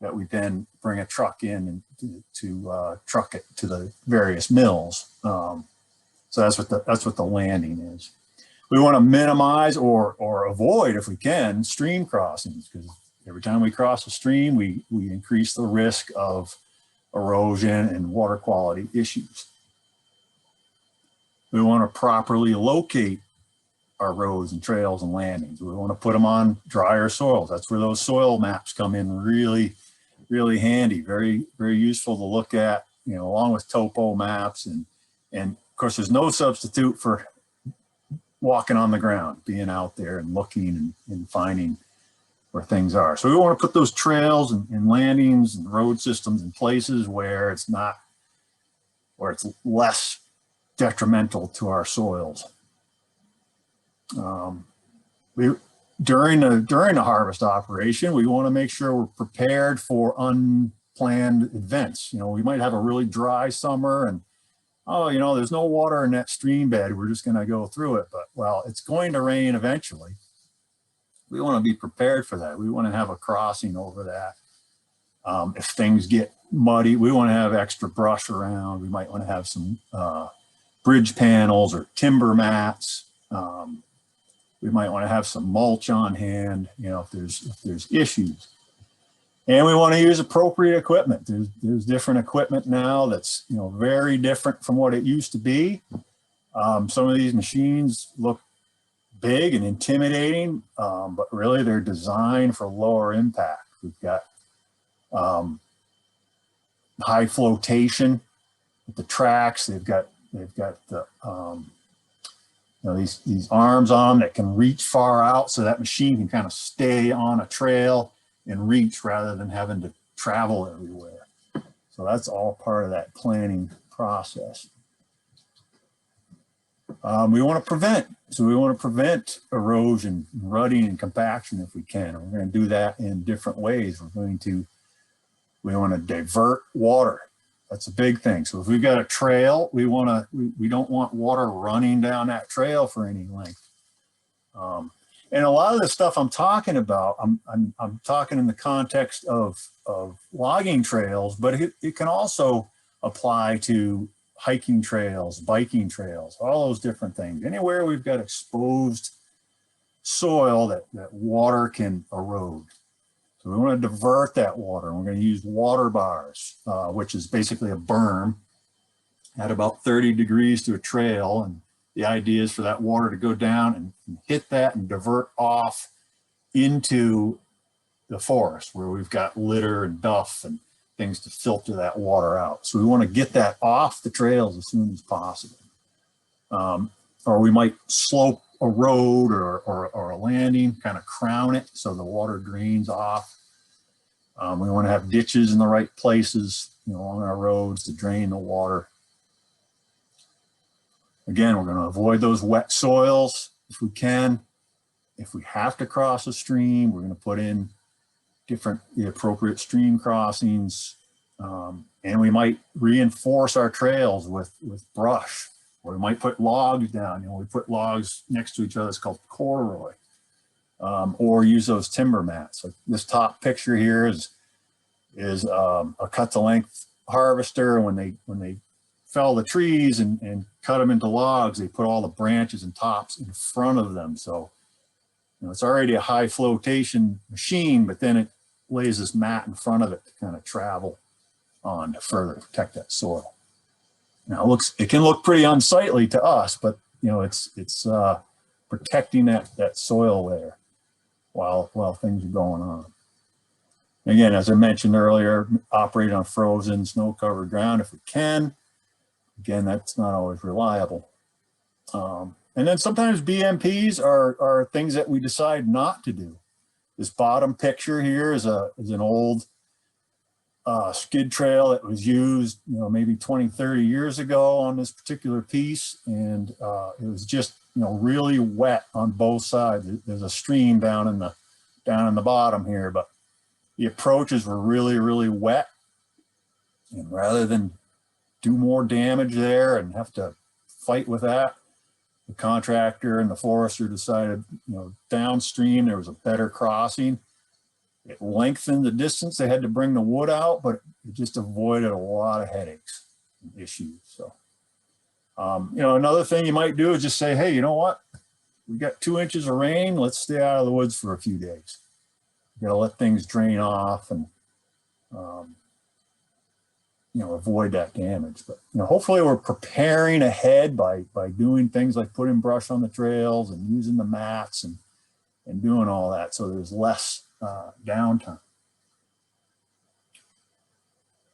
that we then bring a truck in and to truck it to the various mills. So that's what the landing is. We want to minimize or avoid, if we can, stream crossings, because every time we cross a stream, we increase the risk of erosion and water quality issues. We want to properly locate our roads and trails and landings. We want to put them on drier soils. That's where those soil maps come in really, really handy, very, very useful to look at, you know, along with topo maps. And of course, there's no substitute for walking on the ground, being out there and looking and finding where things are. So we want to put those trails and landings and road systems in places where it's less detrimental to our soils. During the harvest operation, we want to make sure we're prepared for unplanned events. You know, we might have a really dry summer and, oh, you know, there's no water in that stream bed, we're just going to go through it. But, well, it's going to rain eventually. We want to be prepared for that. We want to have a crossing over that. If things get muddy, we want to have extra brush around. We might want to have some bridge panels or timber mats. We might want to have some mulch on hand, you know, if there's issues. And we want to use appropriate equipment. There's different equipment now that's, you know, very different from what it used to be. Some of these machines look big and intimidating, but really they're designed for lower impact. We've got high flotation with the tracks. They've got the you know, these arms on them that can reach far out, so that machine can kind of stay on a trail and reach rather than having to travel everywhere. So that's all part of that planning process. We want to prevent erosion, rutting, and compaction if we can. And we're going to do that in different ways. We want to divert water. That's a big thing. So if we've got a trail, we don't want water running down that trail for any length. And a lot of the stuff I'm talking about, I'm talking in the context of logging trails, but it can also apply to hiking trails, biking trails, all those different things. Anywhere we've got exposed soil that water can erode. So we want to divert that water. We're going to use water bars, which is basically a berm at about 30 degrees to a trail. And the idea is for that water to go down and hit that and divert off into the forest where we've got litter and duff and things to filter that water out. So we want to get that off the trails as soon as possible. Or we might slope a road or a landing, kind of crown it so the water drains off. We want to have ditches in the right places, you know, along our roads to drain the water. Again, we're going to avoid those wet soils if we can. If we have to cross a stream, we're going to put in the appropriate stream crossings. And we might reinforce our trails with brush, or we might put logs down. You know, we put logs next to each other. It's called corduroy. Or use those timber mats. Like this top picture here is a cut to length harvester. When they fell the trees and cut them into logs, they put all the branches and tops in front of them. So, you know, it's already a high flotation machine, but then it lays this mat in front of it to kind of travel on to further protect that soil. Now it can look pretty unsightly to us, but you know, it's protecting that soil layer while things are going on. Again, as I mentioned earlier, operate on frozen, snow-covered ground if we can. Again, that's not always reliable. And then sometimes BMPs are things that we decide not to do. This bottom picture here is an old skid trail that was used, you know, maybe 20, 30 years ago on this particular piece. And it was just, you know, really wet on both sides. There's a stream down in the bottom here, but the approaches were really, really wet. And rather than do more damage there and have to fight with that. The contractor and the forester decided, downstream there was a better crossing. It lengthened the distance. They had to bring the wood out, but it just avoided a lot of headaches and issues. So, another thing you might do is just say, hey, you know what? We got 2 inches of rain. Let's stay out of the woods for a few days. You got to let things drain off and, avoid that damage. But, hopefully we're preparing ahead by doing things like putting brush on the trails and using the mats and doing all that. So there's less downtime.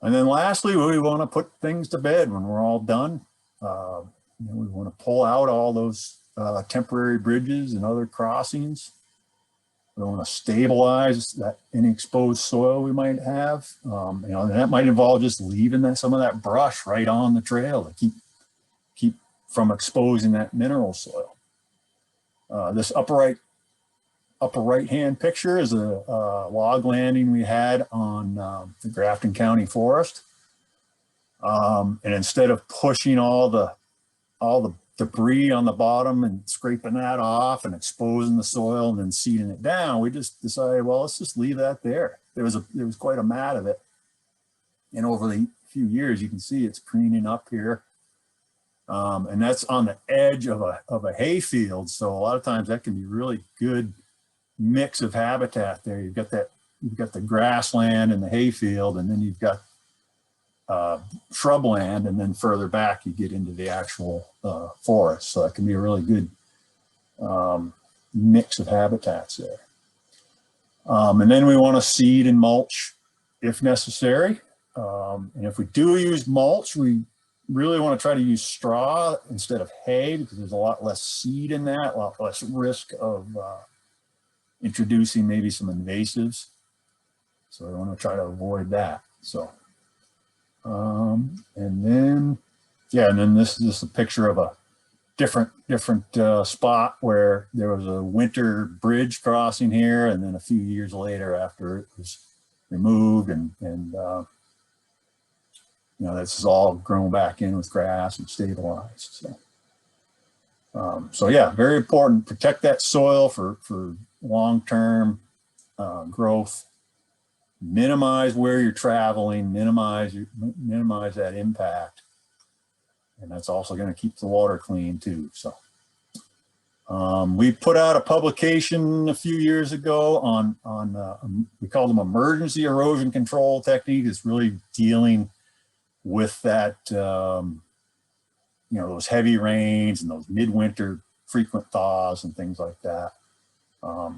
And then lastly, we want to put things to bed when we're all done. We want to pull out all those temporary bridges and other crossings. We want to stabilize that any exposed soil we might have. And that might involve just leaving some of that brush right on the trail to keep from exposing that mineral soil. This upper right hand picture is a log landing we had on the Grafton County Forest. And instead of pushing all the debris on the bottom and scraping that off and exposing the soil and then seeding it down, we just decided, well, let's just leave that there. There was quite a mat of it. And over the few years, you can see it's preening up here. And that's on the edge of a hay field. So a lot of times that can be really good mix of habitat there. You've got the grassland and the hay field, and then you've got shrubland, and then further back you get into the actual forest. So that can be a really good mix of habitats there. And then we want to seed and mulch if necessary. And if we do use mulch, we really want to try to use straw instead of hay, because there's a lot less seed in that, a lot less risk of introducing maybe some invasives. So we want to try to avoid that. So, and then this is just a picture of a different spot where there was a winter bridge crossing here, and then a few years later after it was removed and this is all grown back in with grass and stabilized. So yeah, very important. Protect that soil for long-term growth. Minimize where you're traveling. Minimize that impact, and that's also going to keep the water clean too. So we put out a publication a few years ago on we call them emergency erosion control technique. It's really dealing with that, those heavy rains and those midwinter frequent thaws and things like that.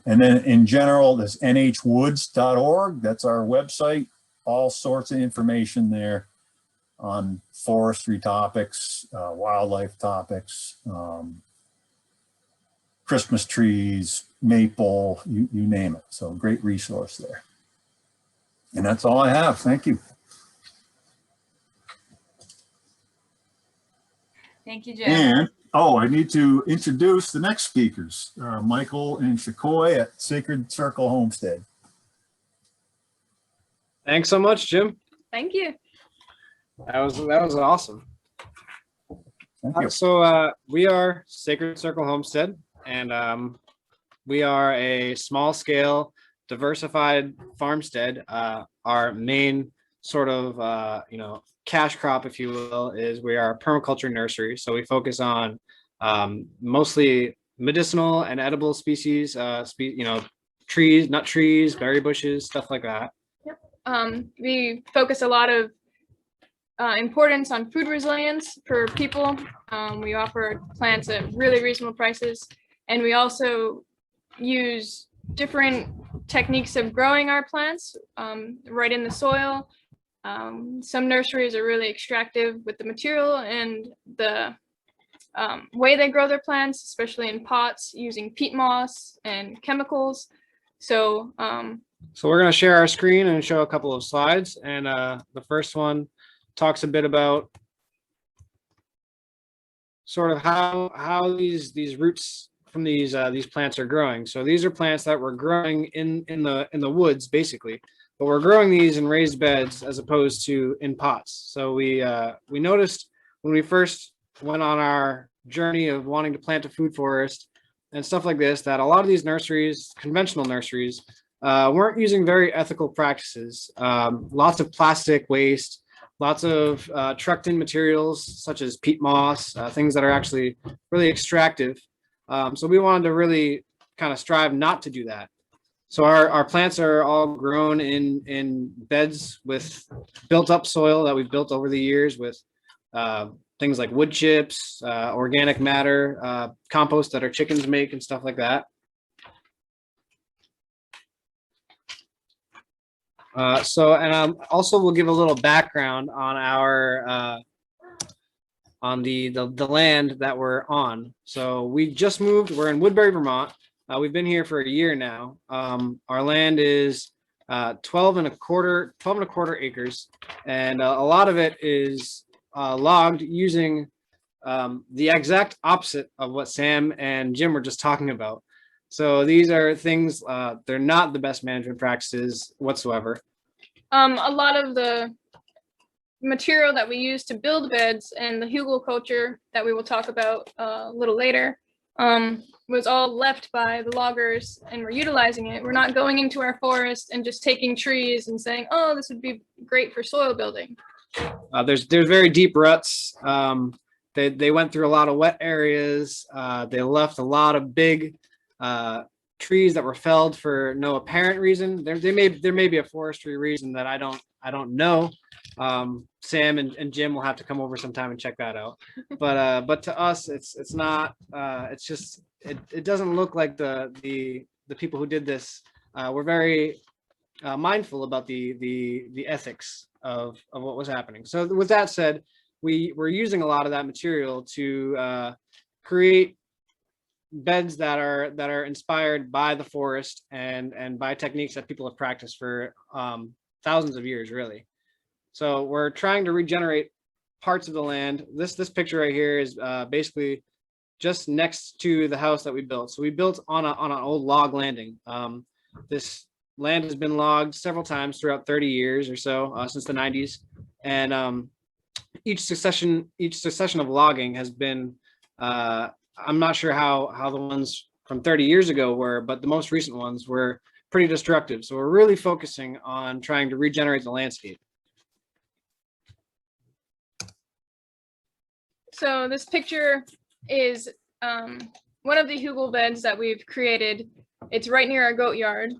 And then in general, there's nhwoods.org. That's our website. All sorts of information there on forestry topics, wildlife topics, Christmas trees, maple, you name it. So great resource there. And that's all I have. Thank you. Thank you, Jim. And, I need to introduce the next speakers, Michael and Schikoy at Sacred Circle Homestead. Thanks so much, Jim. Thank you. That was awesome. Thank you. So we are Sacred Circle Homestead, and we are a small scale diversified farmstead. Our main sort of cash crop, if you will, is we are a permaculture nursery. So we focus on mostly medicinal and edible species, trees, nut trees, berry bushes, stuff like that. Yep. We focus a lot of importance on food resilience for people. We offer plants at really reasonable prices, and we also use different techniques of growing our plants right in the soil. Some nurseries are really extractive with the material and the way they grow their plants, especially in pots using peat moss and chemicals. So we're going to share our screen and show a couple of slides. And the first one talks a bit about sort of how these roots from these plants are growing. So these are plants that we're growing in the woods, basically. But we're growing these in raised beds as opposed to in pots. So we noticed when we first went on our journey of wanting to plant a food forest and stuff like this, that a lot of these nurseries, conventional nurseries, weren't using very ethical practices. Lots of plastic waste, lots of trucked in materials such as peat moss, things that are actually really extractive. So we wanted to really kind of strive not to do that. So our plants are all grown in beds with built up soil that we've built over the years with things like wood chips, organic matter, compost that our chickens make and stuff like that. And also we'll give a little background on our on the land that we're on. So we just moved. We're in Woodbury, Vermont. We've been here for a year now. Our land is 12 and a quarter acres, and a lot of it is logged using the exact opposite of what Sam and Jim were just talking about. So these are things, they're not the best management practices whatsoever. A lot of the material that we use to build beds and the hugelkultur that we will talk about a little later was all left by the loggers, and we're utilizing it. We're not going into our forest and just taking trees and saying, oh, this would be great for soil building. There's very deep ruts. They went through a lot of wet areas. They left a lot of big trees that were felled for no apparent reason. There may be a forestry reason that I don't know. Sam and Jim will have to come over sometime and check that out. But to us, it's not. It's just it doesn't look like the people who did this were very mindful about the ethics of what was happening. So with that said, we're using a lot of that material to create beds that are inspired by the forest and by techniques that people have practiced for thousands of years, really. So we're trying to regenerate parts of the land. This picture right here is basically just next to the house that we built. So we built on an old log landing. This land has been logged several times throughout 30 years or so, since the 90s. And each succession of logging has been, I'm not sure how the ones from 30 years ago were, but the most recent ones were pretty destructive. So we're really focusing on trying to regenerate the landscape. So this picture is one of the hugel beds that we've created. It's right near our goat yard.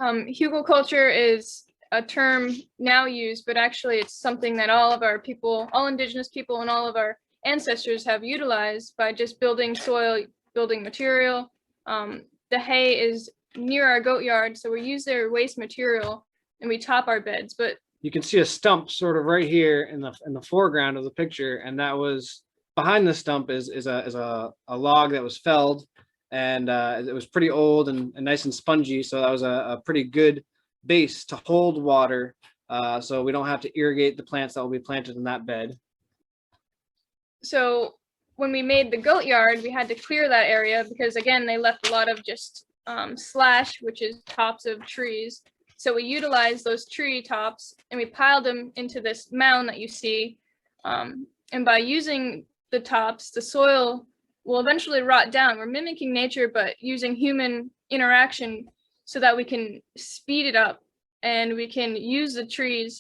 Hugelkultur is a term now used, but actually it's something that all of our people, all indigenous people and all of our ancestors have utilized by just building soil, building material. The hay is near our goat yard, so we use their waste material and we top our beds. But you can see a stump sort of right here in the foreground of the picture, and that was behind the stump is a log that was felled, and it was pretty old and nice and spongy, so that was a pretty good base to hold water, so we don't have to irrigate the plants that will be planted in that bed. So when we made the goat yard, we had to clear that area because, again, they left a lot of just slash, which is tops of trees. So we utilized those tree tops and we piled them into this mound that you see. And by using the tops, the soil will eventually rot down. We're mimicking nature, but using human interaction so that we can speed it up and we can use the tree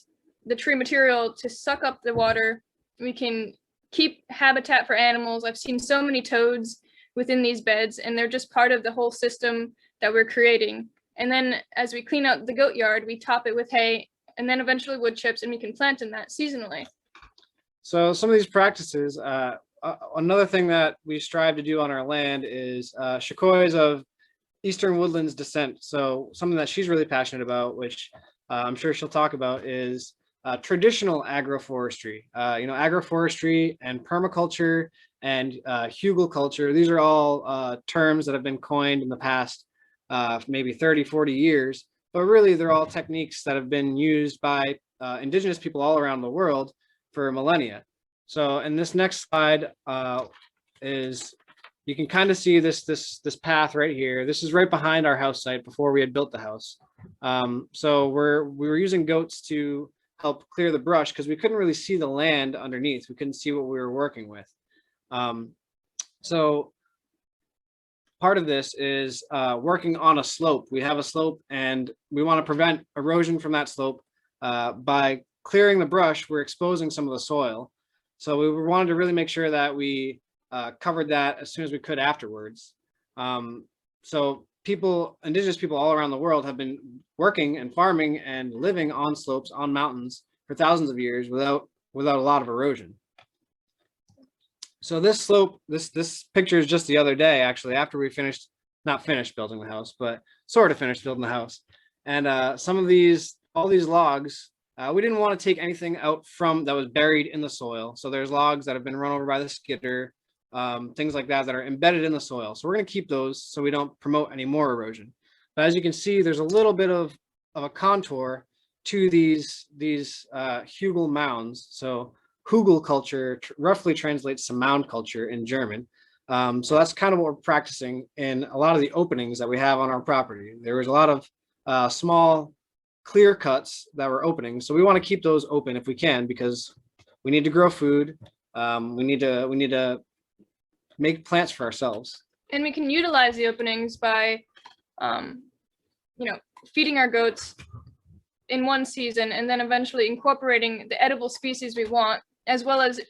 material to suck up the water. We can keep habitat for animals. I've seen so many toads within these beds, and they're just part of the whole system that we're creating. And then as we clean out the goat yard, we top it with hay and then eventually wood chips, and we can plant in that seasonally. So some of these practices, another thing that we strive to do on our land is Schikoy is of Eastern Woodlands descent. So something that she's really passionate about, which I'm sure she'll talk about, is traditional agroforestry. Agroforestry and permaculture and hugelkultur. These are all terms that have been coined in the past maybe 30, 40 years, but really they're all techniques that have been used by indigenous people all around the world for millennia. So in this next slide is, you can kind of see this path right here. This is right behind our house site before we had built the house. So we were using goats to help clear the brush because we couldn't really see the land underneath. We couldn't see what we were working with. So part of this is working on a slope. We have a slope and we want to prevent erosion from that slope. By clearing the brush, we're exposing some of the soil. So we wanted to really make sure that we covered that as soon as we could afterwards. So indigenous people all around the world have been working and farming and living on slopes, on mountains for thousands of years without a lot of erosion. So this slope, this picture is just the other day, actually, after we not finished building the house, but sort of finished building the house. And all these logs, we didn't want to take anything out that was buried in the soil. So there's logs that have been run over by the skidder, things like that are embedded in the soil. So we're going to keep those so we don't promote any more erosion. But as you can see, there's a little bit of a contour to these hugel mounds. So hugelkultur roughly translates to mound culture in German. So that's kind of what we're practicing in a lot of the openings that we have on our property. There was a lot of small clear cuts that were opening. So we want to keep those open if we can, because we need to grow food. We need to make plants for ourselves. And we can utilize the openings by, feeding our goats in one season and then eventually incorporating the edible species we want, as well as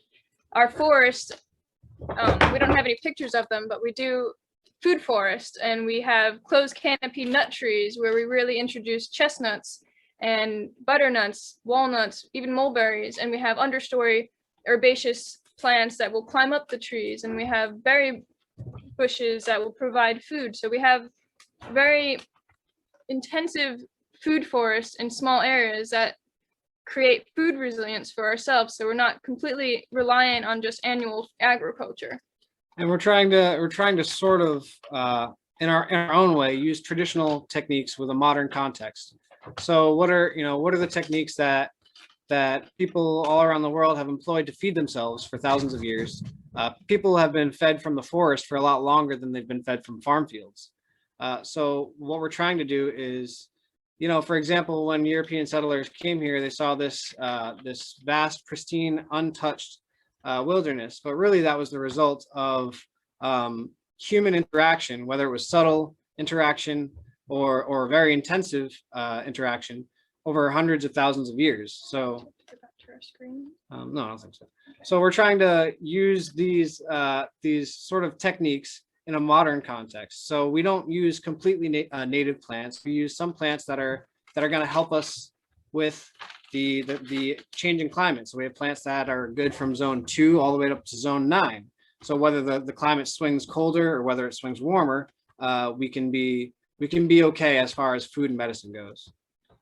our forest. We don't have any pictures of them, but we do food forest, and we have closed canopy nut trees where we really introduce chestnuts and butternuts, walnuts, even mulberries, and we have understory herbaceous plants that will climb up the trees, and we have berry bushes that will provide food. So we have very intensive food forests in small areas that create food resilience for ourselves, so we're not completely reliant on just annual agriculture. And we're trying to sort of in our own way use traditional techniques with a modern context. So what are the techniques that people all around the world have employed to feed themselves for thousands of years? People have been fed from the forest for a lot longer than they've been fed from farm fields. So what we're trying to do is, for example, when European settlers came here, they saw this vast, pristine, untouched wilderness, but really that was the result of human interaction, whether it was subtle interaction or very intensive interaction over hundreds of thousands of years. So no, I don't think so. So we're trying to use these sort of techniques in a modern context. So we don't use completely native plants. We use some plants that are going to help us with the changing climate. So we have plants that are good from zone 2 all the way up to zone 9. So whether the climate swings colder or whether it swings warmer, we can be okay as far as food and medicine goes.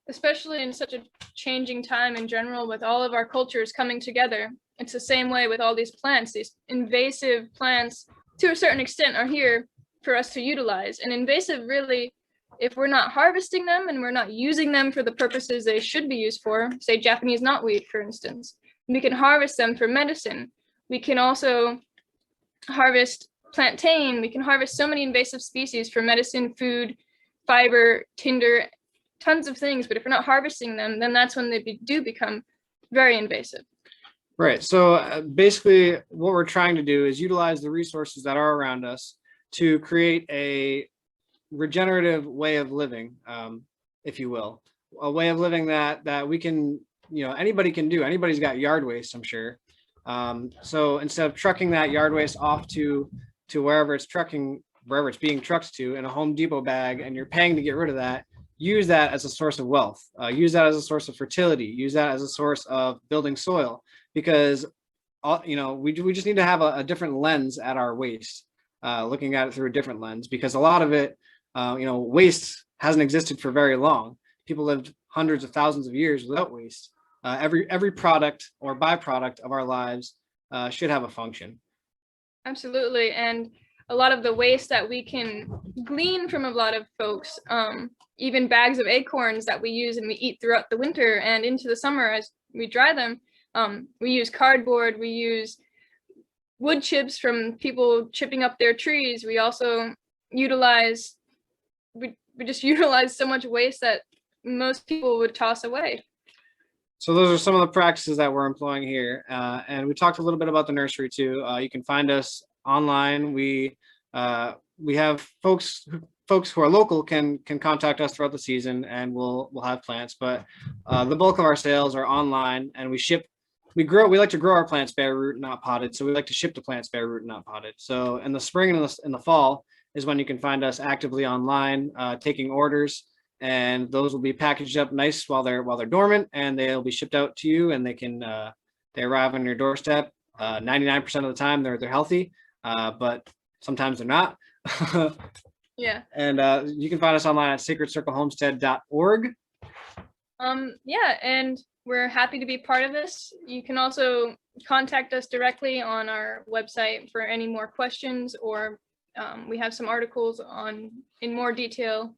Especially in such a changing time in general, with all of our cultures coming together. It's the same way with all these plants. These invasive plants, to a certain extent, are here for us to utilize. And invasive, really, if we're not harvesting them and we're not using them for the purposes they should be used for, say Japanese knotweed, for instance, we can harvest them for medicine. We can also harvest plantain. We can harvest so many invasive species for medicine, food, fiber, tinder, tons of things. But if we're not harvesting them, then that's when they do become very invasive. Right. So basically what we're trying to do is utilize the resources that are around us to create a regenerative way of living, if you will, a way of living that we can, anybody can do. Anybody's got yard waste, I'm sure. So instead of trucking that yard waste off to wherever it's being trucked to in a Home Depot bag, and you're paying to get rid of that, use that as a source of wealth, use that as a source of fertility, use that as a source of building soil, because we just need to have a different lens at our waste, looking at it through a different lens, because a lot of it, waste hasn't existed for very long. People lived hundreds of thousands of years without waste. Every product or byproduct of our lives should have a function. Absolutely. And a lot of the waste that we can glean from a lot of folks, even bags of acorns that we use and we eat throughout the winter and into the summer as we dry them, we use cardboard, we use wood chips from people chipping up their trees. We also utilize so much waste that most people would toss away. So those are some of the practices that we're employing here. And we talked a little bit about the nursery too. You can find us online. We have folks who are local can contact us throughout the season, and we'll have plants. But the bulk of our sales are online, and we ship. We like to grow our plants bare root, not potted. So we like to ship the plants bare root, not potted. So in the spring and in the fall is when you can find us actively online, taking orders. And those will be packaged up nice while they're dormant, and they'll be shipped out to you, and they arrive on your doorstep. 99% of the time they're healthy, but sometimes they're not. Yeah. And you can find us online at sacredcirclehomestead.org. Yeah, and we're happy to be part of this. You can also contact us directly on our website for any more questions, or we have some articles in more detail.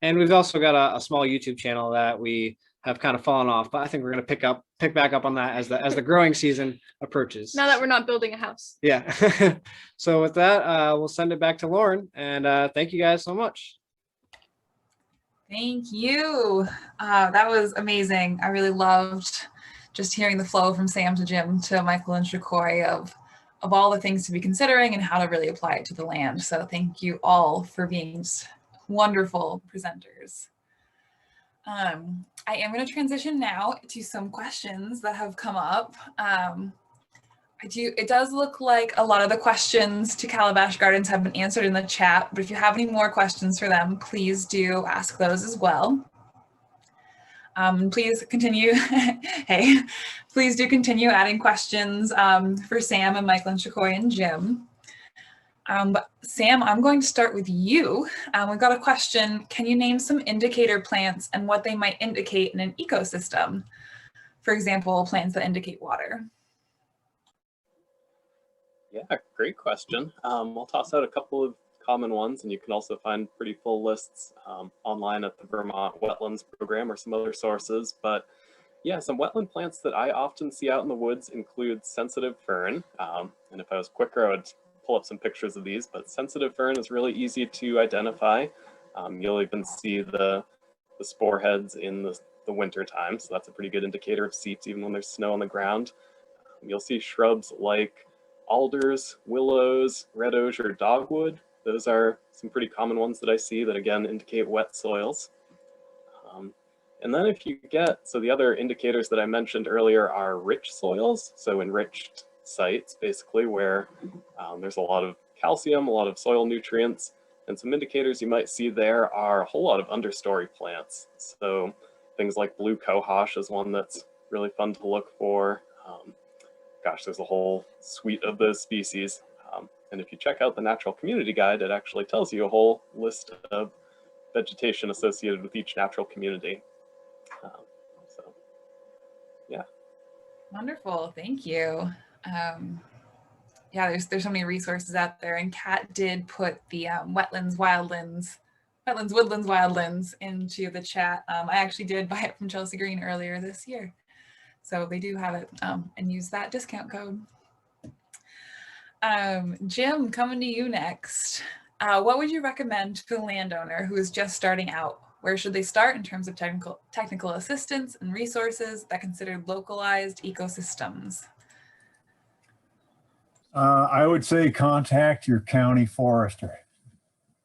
And we've also got a small YouTube channel that we have kind of fallen off, but I think we're going to pick back up on that as the growing season approaches. Now that we're not building a house. Yeah. So with that, we'll send it back to Lauren, and thank you guys so much. Thank you. That was amazing. I really loved just hearing the flow from Sam to Jim to Michael and Schikoy of all the things to be considering and how to really apply it to the land. So thank you all for being wonderful presenters. I am going to transition now to some questions that have come up. It does look like a lot of the questions to Calabash Gardens have been answered in the chat, but if you have any more questions for them, please do ask those as well. Please continue. Hey, please do continue adding questions for Sam and Michael and Schikoy and Jim. But Sam, I'm going to start with you. We've got a question. Can you name some indicator plants and what they might indicate in an ecosystem? For example, plants that indicate water. Yeah, great question. I'll toss out a couple of common ones, and you can also find pretty full lists online at the Vermont Wetlands Program or some other sources. But yeah, some wetland plants that I often see out in the woods include sensitive fern. And if I was quicker, I would pull up some pictures of these, but sensitive fern is really easy to identify. You'll even see the spore heads in the winter time, so that's a pretty good indicator of seeds even when there's snow on the ground. You'll see shrubs like alders, willows, red osier, dogwood. Those are some pretty common ones that I see that again indicate wet soils. And then if you so the other indicators that I mentioned earlier are rich soils, so enriched sites basically where there's a lot of calcium, a lot of soil nutrients, and some indicators you might see there are a whole lot of understory plants. So things like blue cohosh is one that's really fun to look for. Gosh, there's a whole suite of those species. And if you check out the Natural Community Guide, it actually tells you a whole list of vegetation associated with each natural community. So, yeah. Wonderful, thank you. Yeah, there's so many resources out there, and Kat did put the wetlands, woodlands into the chat. I actually did buy it from Chelsea Green earlier this year. So they do have it and use that discount code. Jim, coming to you next. What would you recommend to a landowner who is just starting out? Where should they start in terms of technical assistance and resources that consider localized ecosystems? I would say contact your county forester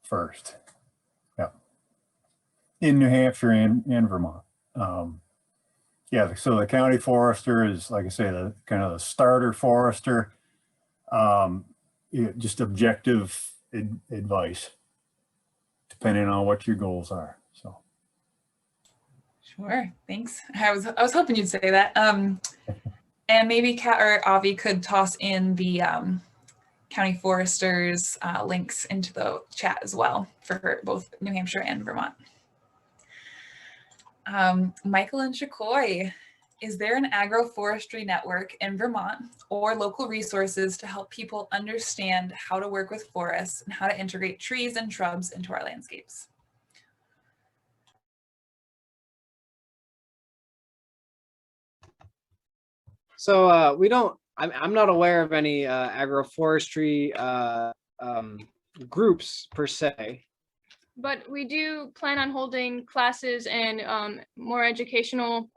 first. Yeah. In New Hampshire and Vermont. Yeah, so the county forester is, like I say, the kind of the starter forester. Just objective advice, depending on what your goals are. So. Sure, thanks. I was hoping you'd say that. And maybe Kat or Avi could toss in the county foresters links into the chat as well for both New Hampshire and Vermont. Michael and Schikoy, is there an agroforestry network in Vermont or local resources to help people understand how to work with forests and how to integrate trees and shrubs into our landscapes? So I'm not aware of any agroforestry groups per se. But we do plan on holding classes and more educational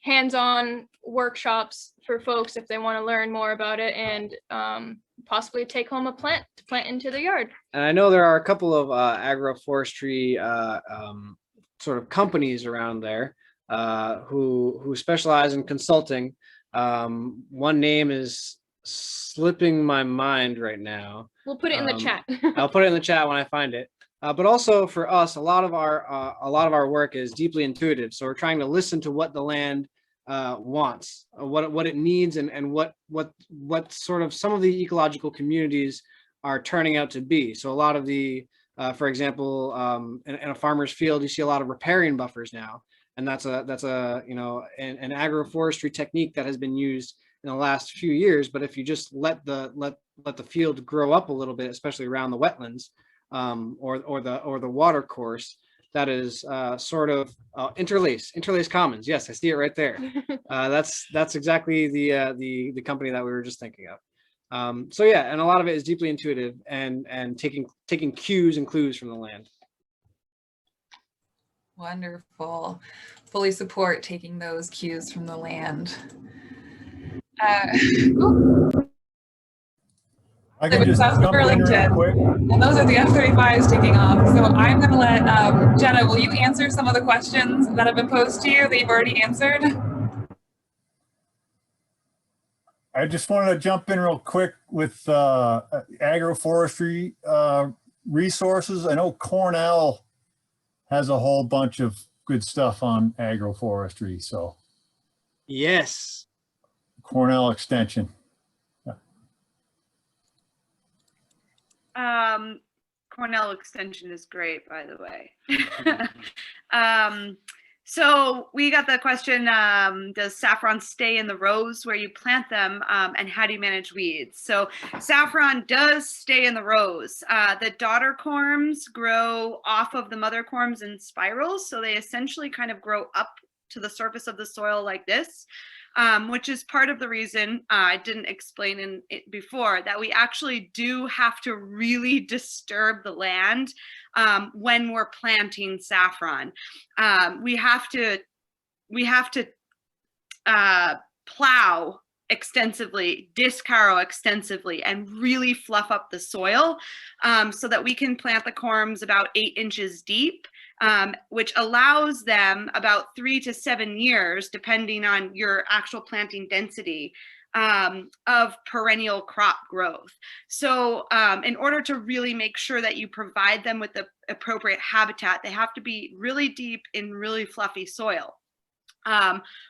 hands-on workshops for folks if they want to learn more about it and possibly take home a plant to plant into their yard. And I know there are a couple of agroforestry sort of companies around there who specialize in consulting. One name is slipping my mind right now. We'll put it in the chat. I'll put it in the chat when I find it. But also for us, a lot of our work is deeply intuitive. So we're trying to listen to what the land wants, what it needs, and what sort of some of the ecological communities are turning out to be. So a lot of the, for example, in a farmer's field, you see a lot of riparian buffers now, and that's a you know an agroforestry technique that has been used in the last few years. But if you just let the field grow up a little bit, especially around the wetlands or the water course, that is sort of interlace commons. Yes, I see it right there. That's exactly the company that we were just thinking of. So yeah, and a lot of it is deeply intuitive and taking cues and clues from the land. Wonderful. Fully support taking those cues from the land. I can just jump in real quick. And those are the F-35s taking off. So I'm going to let Jenna, will you answer some of the questions that have been posed to you that you've already answered? I just wanted to jump in real quick with agroforestry resources. I know Cornell has a whole bunch of good stuff on agroforestry. So yes, Cornell Extension. Cornell Extension is great, by the way. So we got the question, does saffron stay in the rows where you plant them, and how do you manage weeds? So saffron does stay in the rows. The daughter corms grow off of the mother corms in spirals, so they essentially kind of grow up to the surface of the soil like this. Which is part of the reason I didn't explain in it before, that we actually do have to really disturb the land when we're planting saffron. We have to plow extensively, disc harrow extensively, and really fluff up the soil so that we can plant the corms about 8 inches deep. Which allows them about 3 to 7 years, depending on your actual planting density, of perennial crop growth. So in order to really make sure that you provide them with the appropriate habitat, they have to be really deep in really fluffy soil.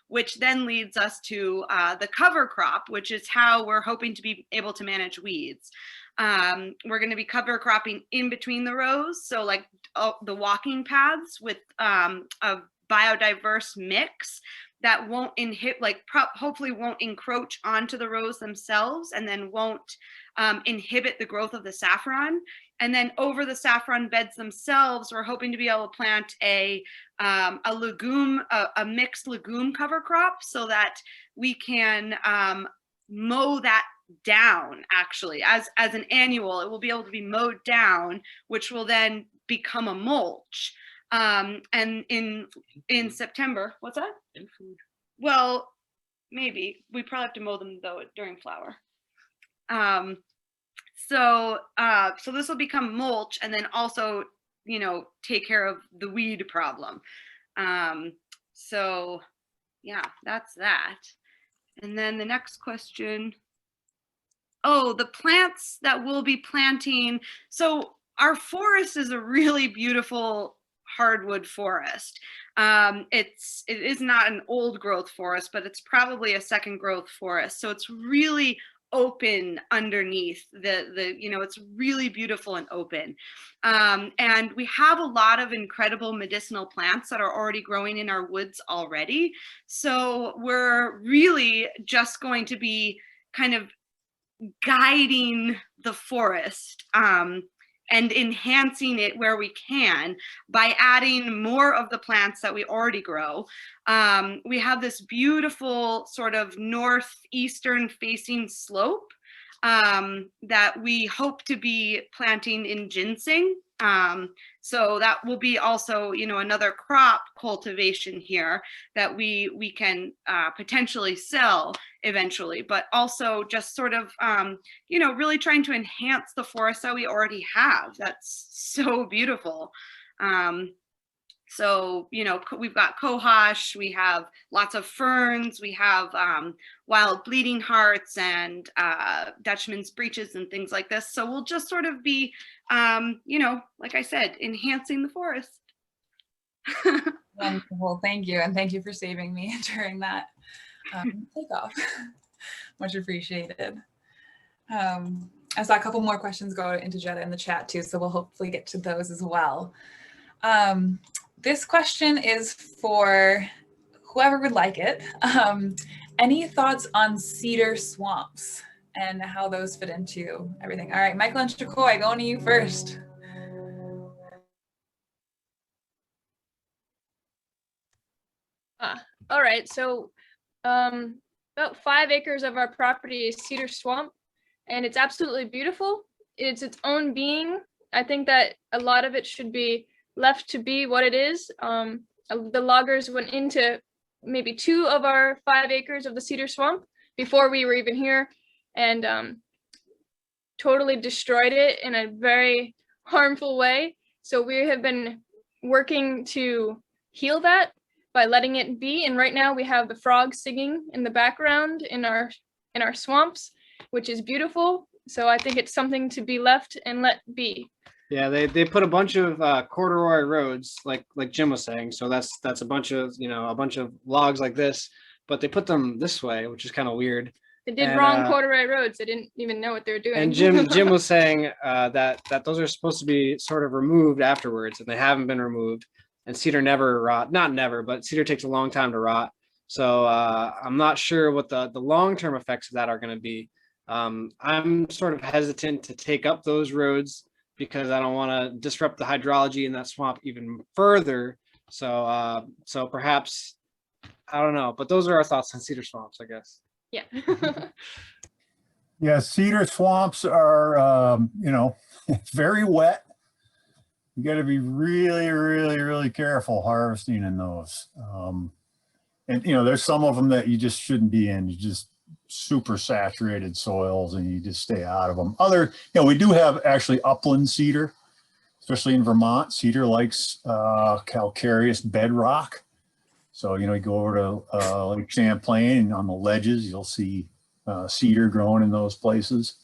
Which then leads us to the cover crop, which is how we're hoping to be able to manage weeds. We're going to be cover cropping in between the rows, so like the walking paths with a biodiverse mix that won't hopefully won't encroach onto the rows themselves, and then won't inhibit the growth of the saffron. And then over the saffron beds themselves, we're hoping to be able to plant a mixed legume cover crop, so that we can mow that down. Actually, as an annual, it will be able to be mowed down, which will then become a mulch. And in September, what's that? Well, maybe we probably have to mow them though during flower. So this will become mulch, and then also, you know, take care of the weed problem. So yeah, that's that. And then the next question. Oh, the plants that we'll be planting. So our forest is a really beautiful hardwood forest. It is not an old growth forest, but it's probably a second growth forest. So it's really open underneath it's really beautiful and open. And we have a lot of incredible medicinal plants that are already growing in our woods already. So we're really just going to be kind of guiding the forest and enhancing it where we can by adding more of the plants that we already grow. We have this beautiful sort of northeastern facing slope that we hope to be planting in ginseng So that will be also, another crop cultivation here that we can potentially sell eventually, but also just sort of, really trying to enhance the forest that we already have. That's so beautiful. So, we've got cohosh, we have lots of ferns, we have wild bleeding hearts and Dutchman's breeches and things like this. So we'll just sort of be, like I said, enhancing the forest. Wonderful, thank you. And thank you for saving me during that takeoff. Much appreciated. I saw a couple more questions go into Jetta in the chat too, so we'll hopefully get to those as well. This question is for whoever would like it. Any thoughts on cedar swamps and how those fit into everything? All right, Michael and Schikoy, going to you first. All right, so about 5 acres of our property is cedar swamp, and it's absolutely beautiful. It's its own being. I think that a lot of it should be left to be what it is. The loggers went into maybe 2 of our 5 acres of the cedar swamp before we were even here, and totally destroyed it in a very harmful way. So we have been working to heal that by letting it be. And right now we have the frogs singing in the background in our swamps, which is beautiful. So I think it's something to be left and let be. Yeah, they put a bunch of corduroy roads, like Jim was saying. So that's a bunch of a bunch of logs like this, but they put them this way, which is kind of weird. They did wrong corduroy roads. They didn't even know what they were doing. And Jim was saying that those are supposed to be sort of removed afterwards, and they haven't been removed. And cedar never rot, not never, but cedar takes a long time to rot. So I'm not sure what the long-term effects of that are going to be. I'm sort of hesitant to take up those roads because I don't want to disrupt the hydrology in that swamp even further. So perhaps, I don't know, but those are our thoughts on cedar swamps, I guess. Yeah. Yeah, cedar swamps are, very wet. You got to be really, really, really careful harvesting in those. And, there's some of them that you just shouldn't be in. You just super saturated soils and you just stay out of them. We do have actually upland cedar, especially in Vermont. Cedar likes calcareous bedrock. So, you go over to Lake Champlain and on the ledges, you'll see cedar growing in those places.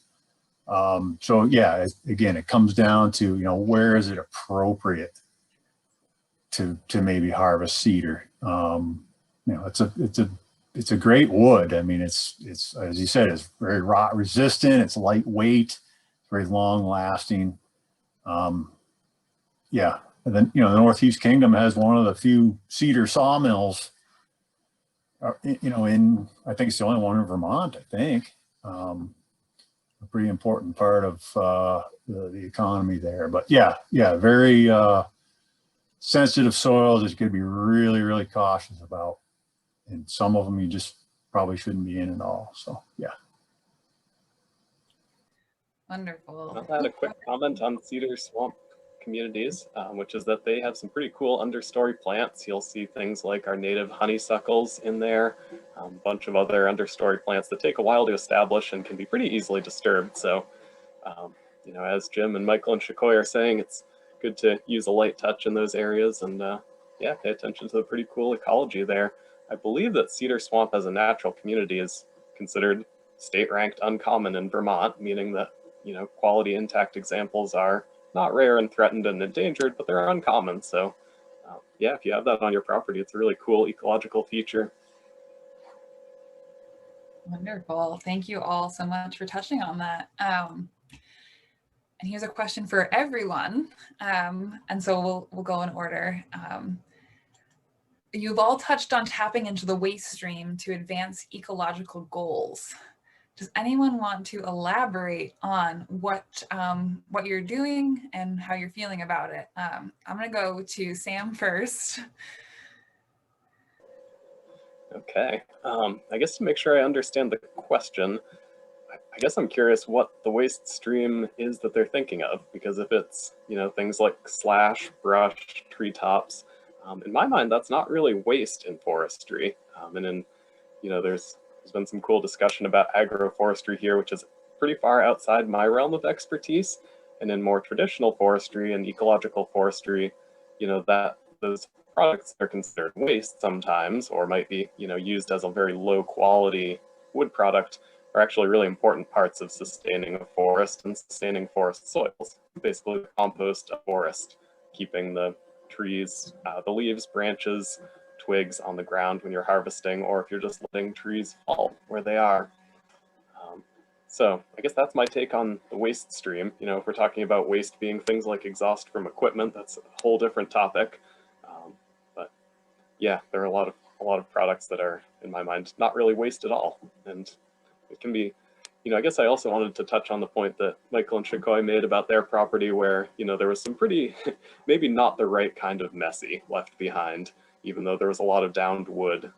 So yeah, again, it comes down to, where is it appropriate to maybe harvest cedar? It's a great wood. I mean, it's as you said, it's very rot resistant. It's lightweight, very long lasting. Yeah. And then, the Northeast Kingdom has one of the few cedar sawmills, I think it's the only one in Vermont, I think. A pretty important part of the economy there. But yeah, very sensitive soils that you could be really, really cautious about. And some of them you just probably shouldn't be in at all. So yeah. Wonderful. I had a quick comment on cedar swamp communities, which is that they have some pretty cool understory plants. You'll see things like our native honeysuckles in there, a bunch of other understory plants that take a while to establish and can be pretty easily disturbed. So, as Jim and Michael and Schikoy are saying, it's good to use a light touch in those areas and pay attention to the pretty cool ecology there. I believe that cedar swamp as a natural community is considered state ranked uncommon in Vermont, meaning that, quality intact examples are not rare and threatened and endangered, but they're uncommon. So if you have that on your property, it's a really cool ecological feature. Wonderful. Thank you all so much for touching on that. And here's a question for everyone. And so we'll go in order. You've all touched on tapping into the waste stream to advance ecological goals. Does anyone want to elaborate on what you're doing and how you're feeling about it? I'm going to go to Sam first. Okay. I guess to make sure I understand the question, I guess I'm curious what the waste stream is that they're thinking of, because if it's, you know, things like slash, brush, treetops, in my mind, that's not really waste in forestry. And in, you know, there's been some cool discussion about agroforestry here, which is pretty far outside my realm of expertise. And in more traditional forestry and ecological forestry, you know, that those products are considered waste sometimes, or might be, you know, used as a very low quality wood product, are actually really important parts of sustaining a forest and sustaining forest soils. Basically, the compost of forest, keeping the trees, the leaves, branches, twigs on the ground when you're harvesting, or if you're just letting trees fall where they are. So I guess that's my take on the waste stream. You know, if we're talking about waste being things like exhaust from equipment, that's a whole different topic. But yeah, there are a lot of products that are, in my mind, not really waste at all. And it can be, you know, I guess I also wanted to touch on the point that Michael and Schikoy made about their property where, you know, there was some pretty, maybe not the right kind of messy left behind, even though there was a lot of downed wood.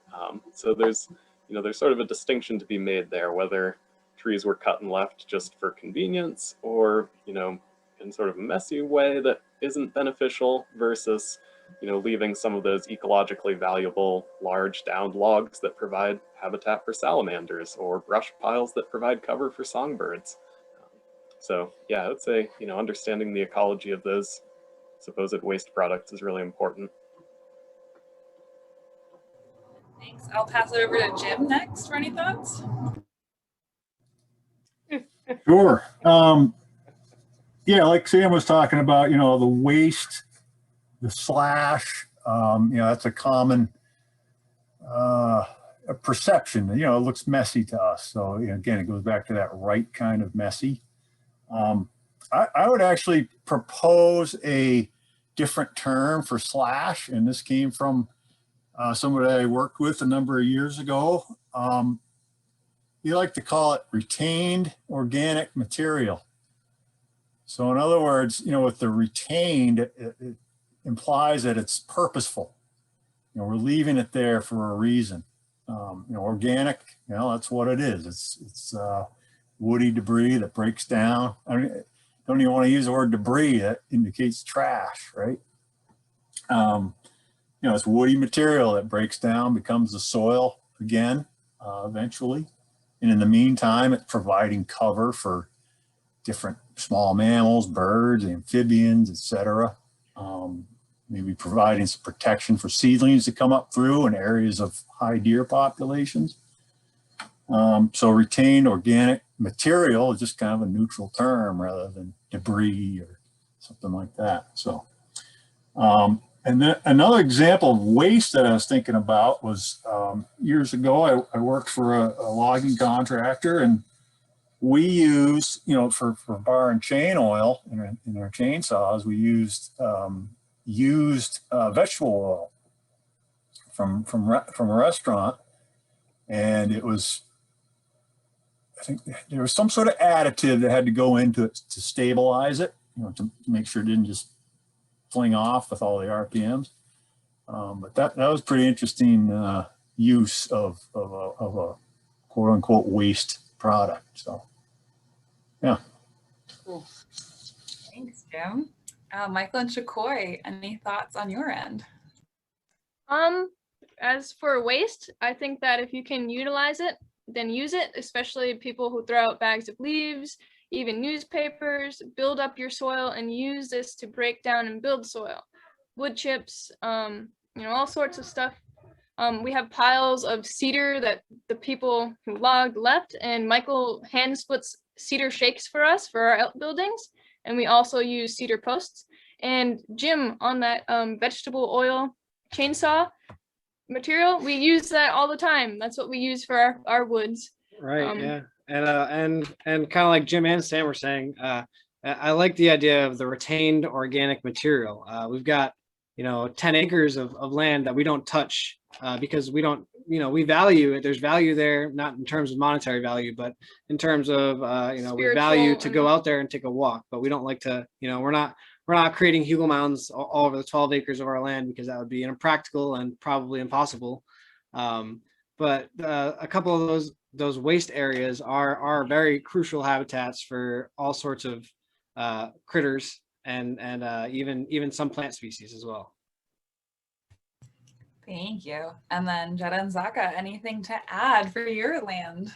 So there's, you know, there's sort of a distinction to be made there, whether trees were cut and left just for convenience or, you know, in sort of a messy way that isn't beneficial versus, you know, leaving some of those ecologically valuable large downed logs that provide habitat for salamanders or brush piles that provide cover for songbirds. So yeah, I would say, you know, understanding the ecology of those supposed waste products is really important. Thanks. I'll pass it over to Jim next for any thoughts. Sure. Yeah, like Sam was talking about, you know, the waste, the slash, you know, that's a common perception. You know, it looks messy to us. So, you know, again, it goes back to that right kind of messy. I would actually propose a different term for slash, and this came from somebody I worked with a number of years ago. We like to call it retained organic material. So in other words, you know, with the retained, it implies that it's purposeful. You know, we're leaving it there for a reason. You know, organic, you know, that's what it is. It's woody debris that breaks down. I mean, don't even want to use the word debris. That indicates trash, right? You know, it's woody material that breaks down, becomes the soil again, eventually. And in the meantime, it's providing cover for different small mammals, birds, amphibians, etc. Maybe providing some protection for seedlings to come up through in areas of high deer populations. So retained organic material is just kind of a neutral term rather than debris or something like that. So, and then another example of waste that I was thinking about was years ago, I worked for a logging contractor, and we used, you know, for bar and chain oil in our chainsaws, we used vegetable oil from a restaurant, and it was, I think there was some sort of additive that had to go into it to stabilize it, you know, to make sure it didn't just fling off with all the RPMs. But that was pretty interesting use of a quote unquote waste product. So, yeah. Cool. Thanks, Jim. Michael and Schikoy, any thoughts on your end? As for waste, I think that if you can utilize it, then use it, especially people who throw out bags of leaves, even newspapers. Build up your soil and use this to break down and build soil. Wood chips, you know, all sorts of stuff. We have piles of cedar that the people who logged left, and Michael hand splits cedar shakes for us for our outbuildings, and we also use cedar posts. And Jim, on that vegetable oil chainsaw material, we use that all the time. That's what we use for our woods. Right. Yeah. And kind of like Jim and Sam were saying, I like the idea of the retained organic material. We've got, you know, 10 acres of land that we don't touch because we don't, you know, we value it. There's value there, not in terms of monetary value, but in terms of, you know, we value to go out there and take a walk, but we don't like to, you know, we're not creating hugel mounds all over the 12 acres of our land because that would be impractical and probably impossible. But a couple of those waste areas are very crucial habitats for all sorts of critters and even some plant species as well. Thank you. And then Jetta and Zaka, anything to add for your land?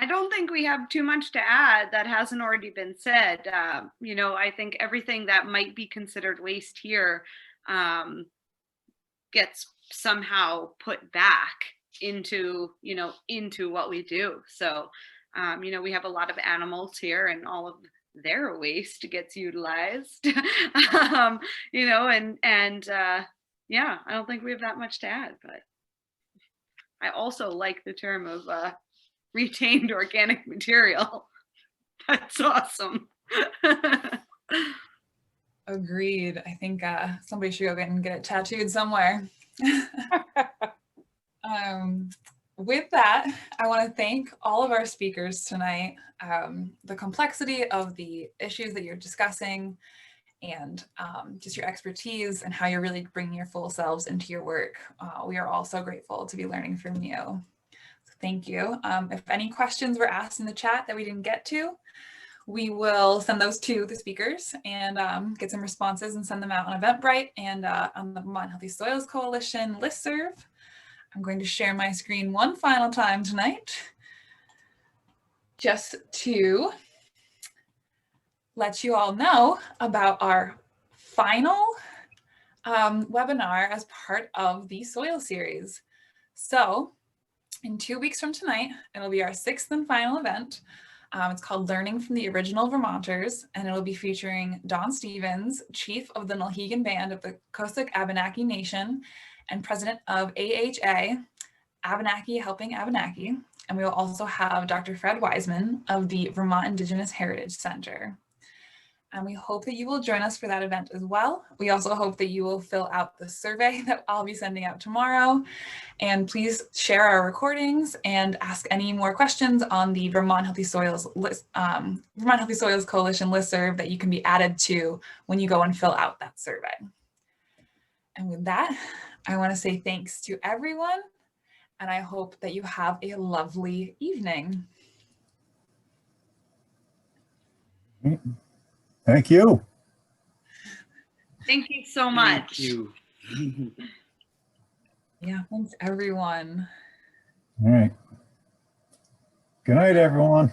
I don't think we have too much to add that hasn't already been said. You know, I think everything that might be considered waste here gets somehow put back into, you know, into what we do. So, you know, we have a lot of animals here and all of their waste gets utilized, you know, and yeah, I don't think we have that much to add, but I also like the term of retained organic material. That's awesome. Agreed. I think somebody should go get it tattooed somewhere. With that, I want to thank all of our speakers tonight. The complexity of the issues that you're discussing and just your expertise and how you're really bringing your full selves into your work. We are all so grateful to be learning from you. So thank you. If any questions were asked in the chat that we didn't get to, we will send those to the speakers and get some responses and send them out on Eventbrite and on the Vermont Healthy Soils Coalition listserv. I'm going to share my screen one final time tonight, just to let you all know about our final webinar as part of the soil series. So in 2 weeks from tonight, it'll be our 6th and final event. It's called Learning from the Original Vermonters, and it will be featuring Don Stevens, Chief of the Nulhegan Band of the Cossack Abenaki Nation and President of AHA, Abenaki Helping Abenaki. And we will also have Dr. Fred Wiseman of the Vermont Indigenous Heritage Center. And we hope that you will join us for that event as well. We also hope that you will fill out the survey that I'll be sending out tomorrow. And please share our recordings and ask any more questions on the Vermont Healthy Soils Vermont Healthy Soils Coalition listserv that you can be added to when you go and fill out that survey. And with that, I want to say thanks to everyone, and I hope that you have a lovely evening. Thank you. Thank you so much. Thank you. Yeah, thanks everyone. All right. Good night, everyone.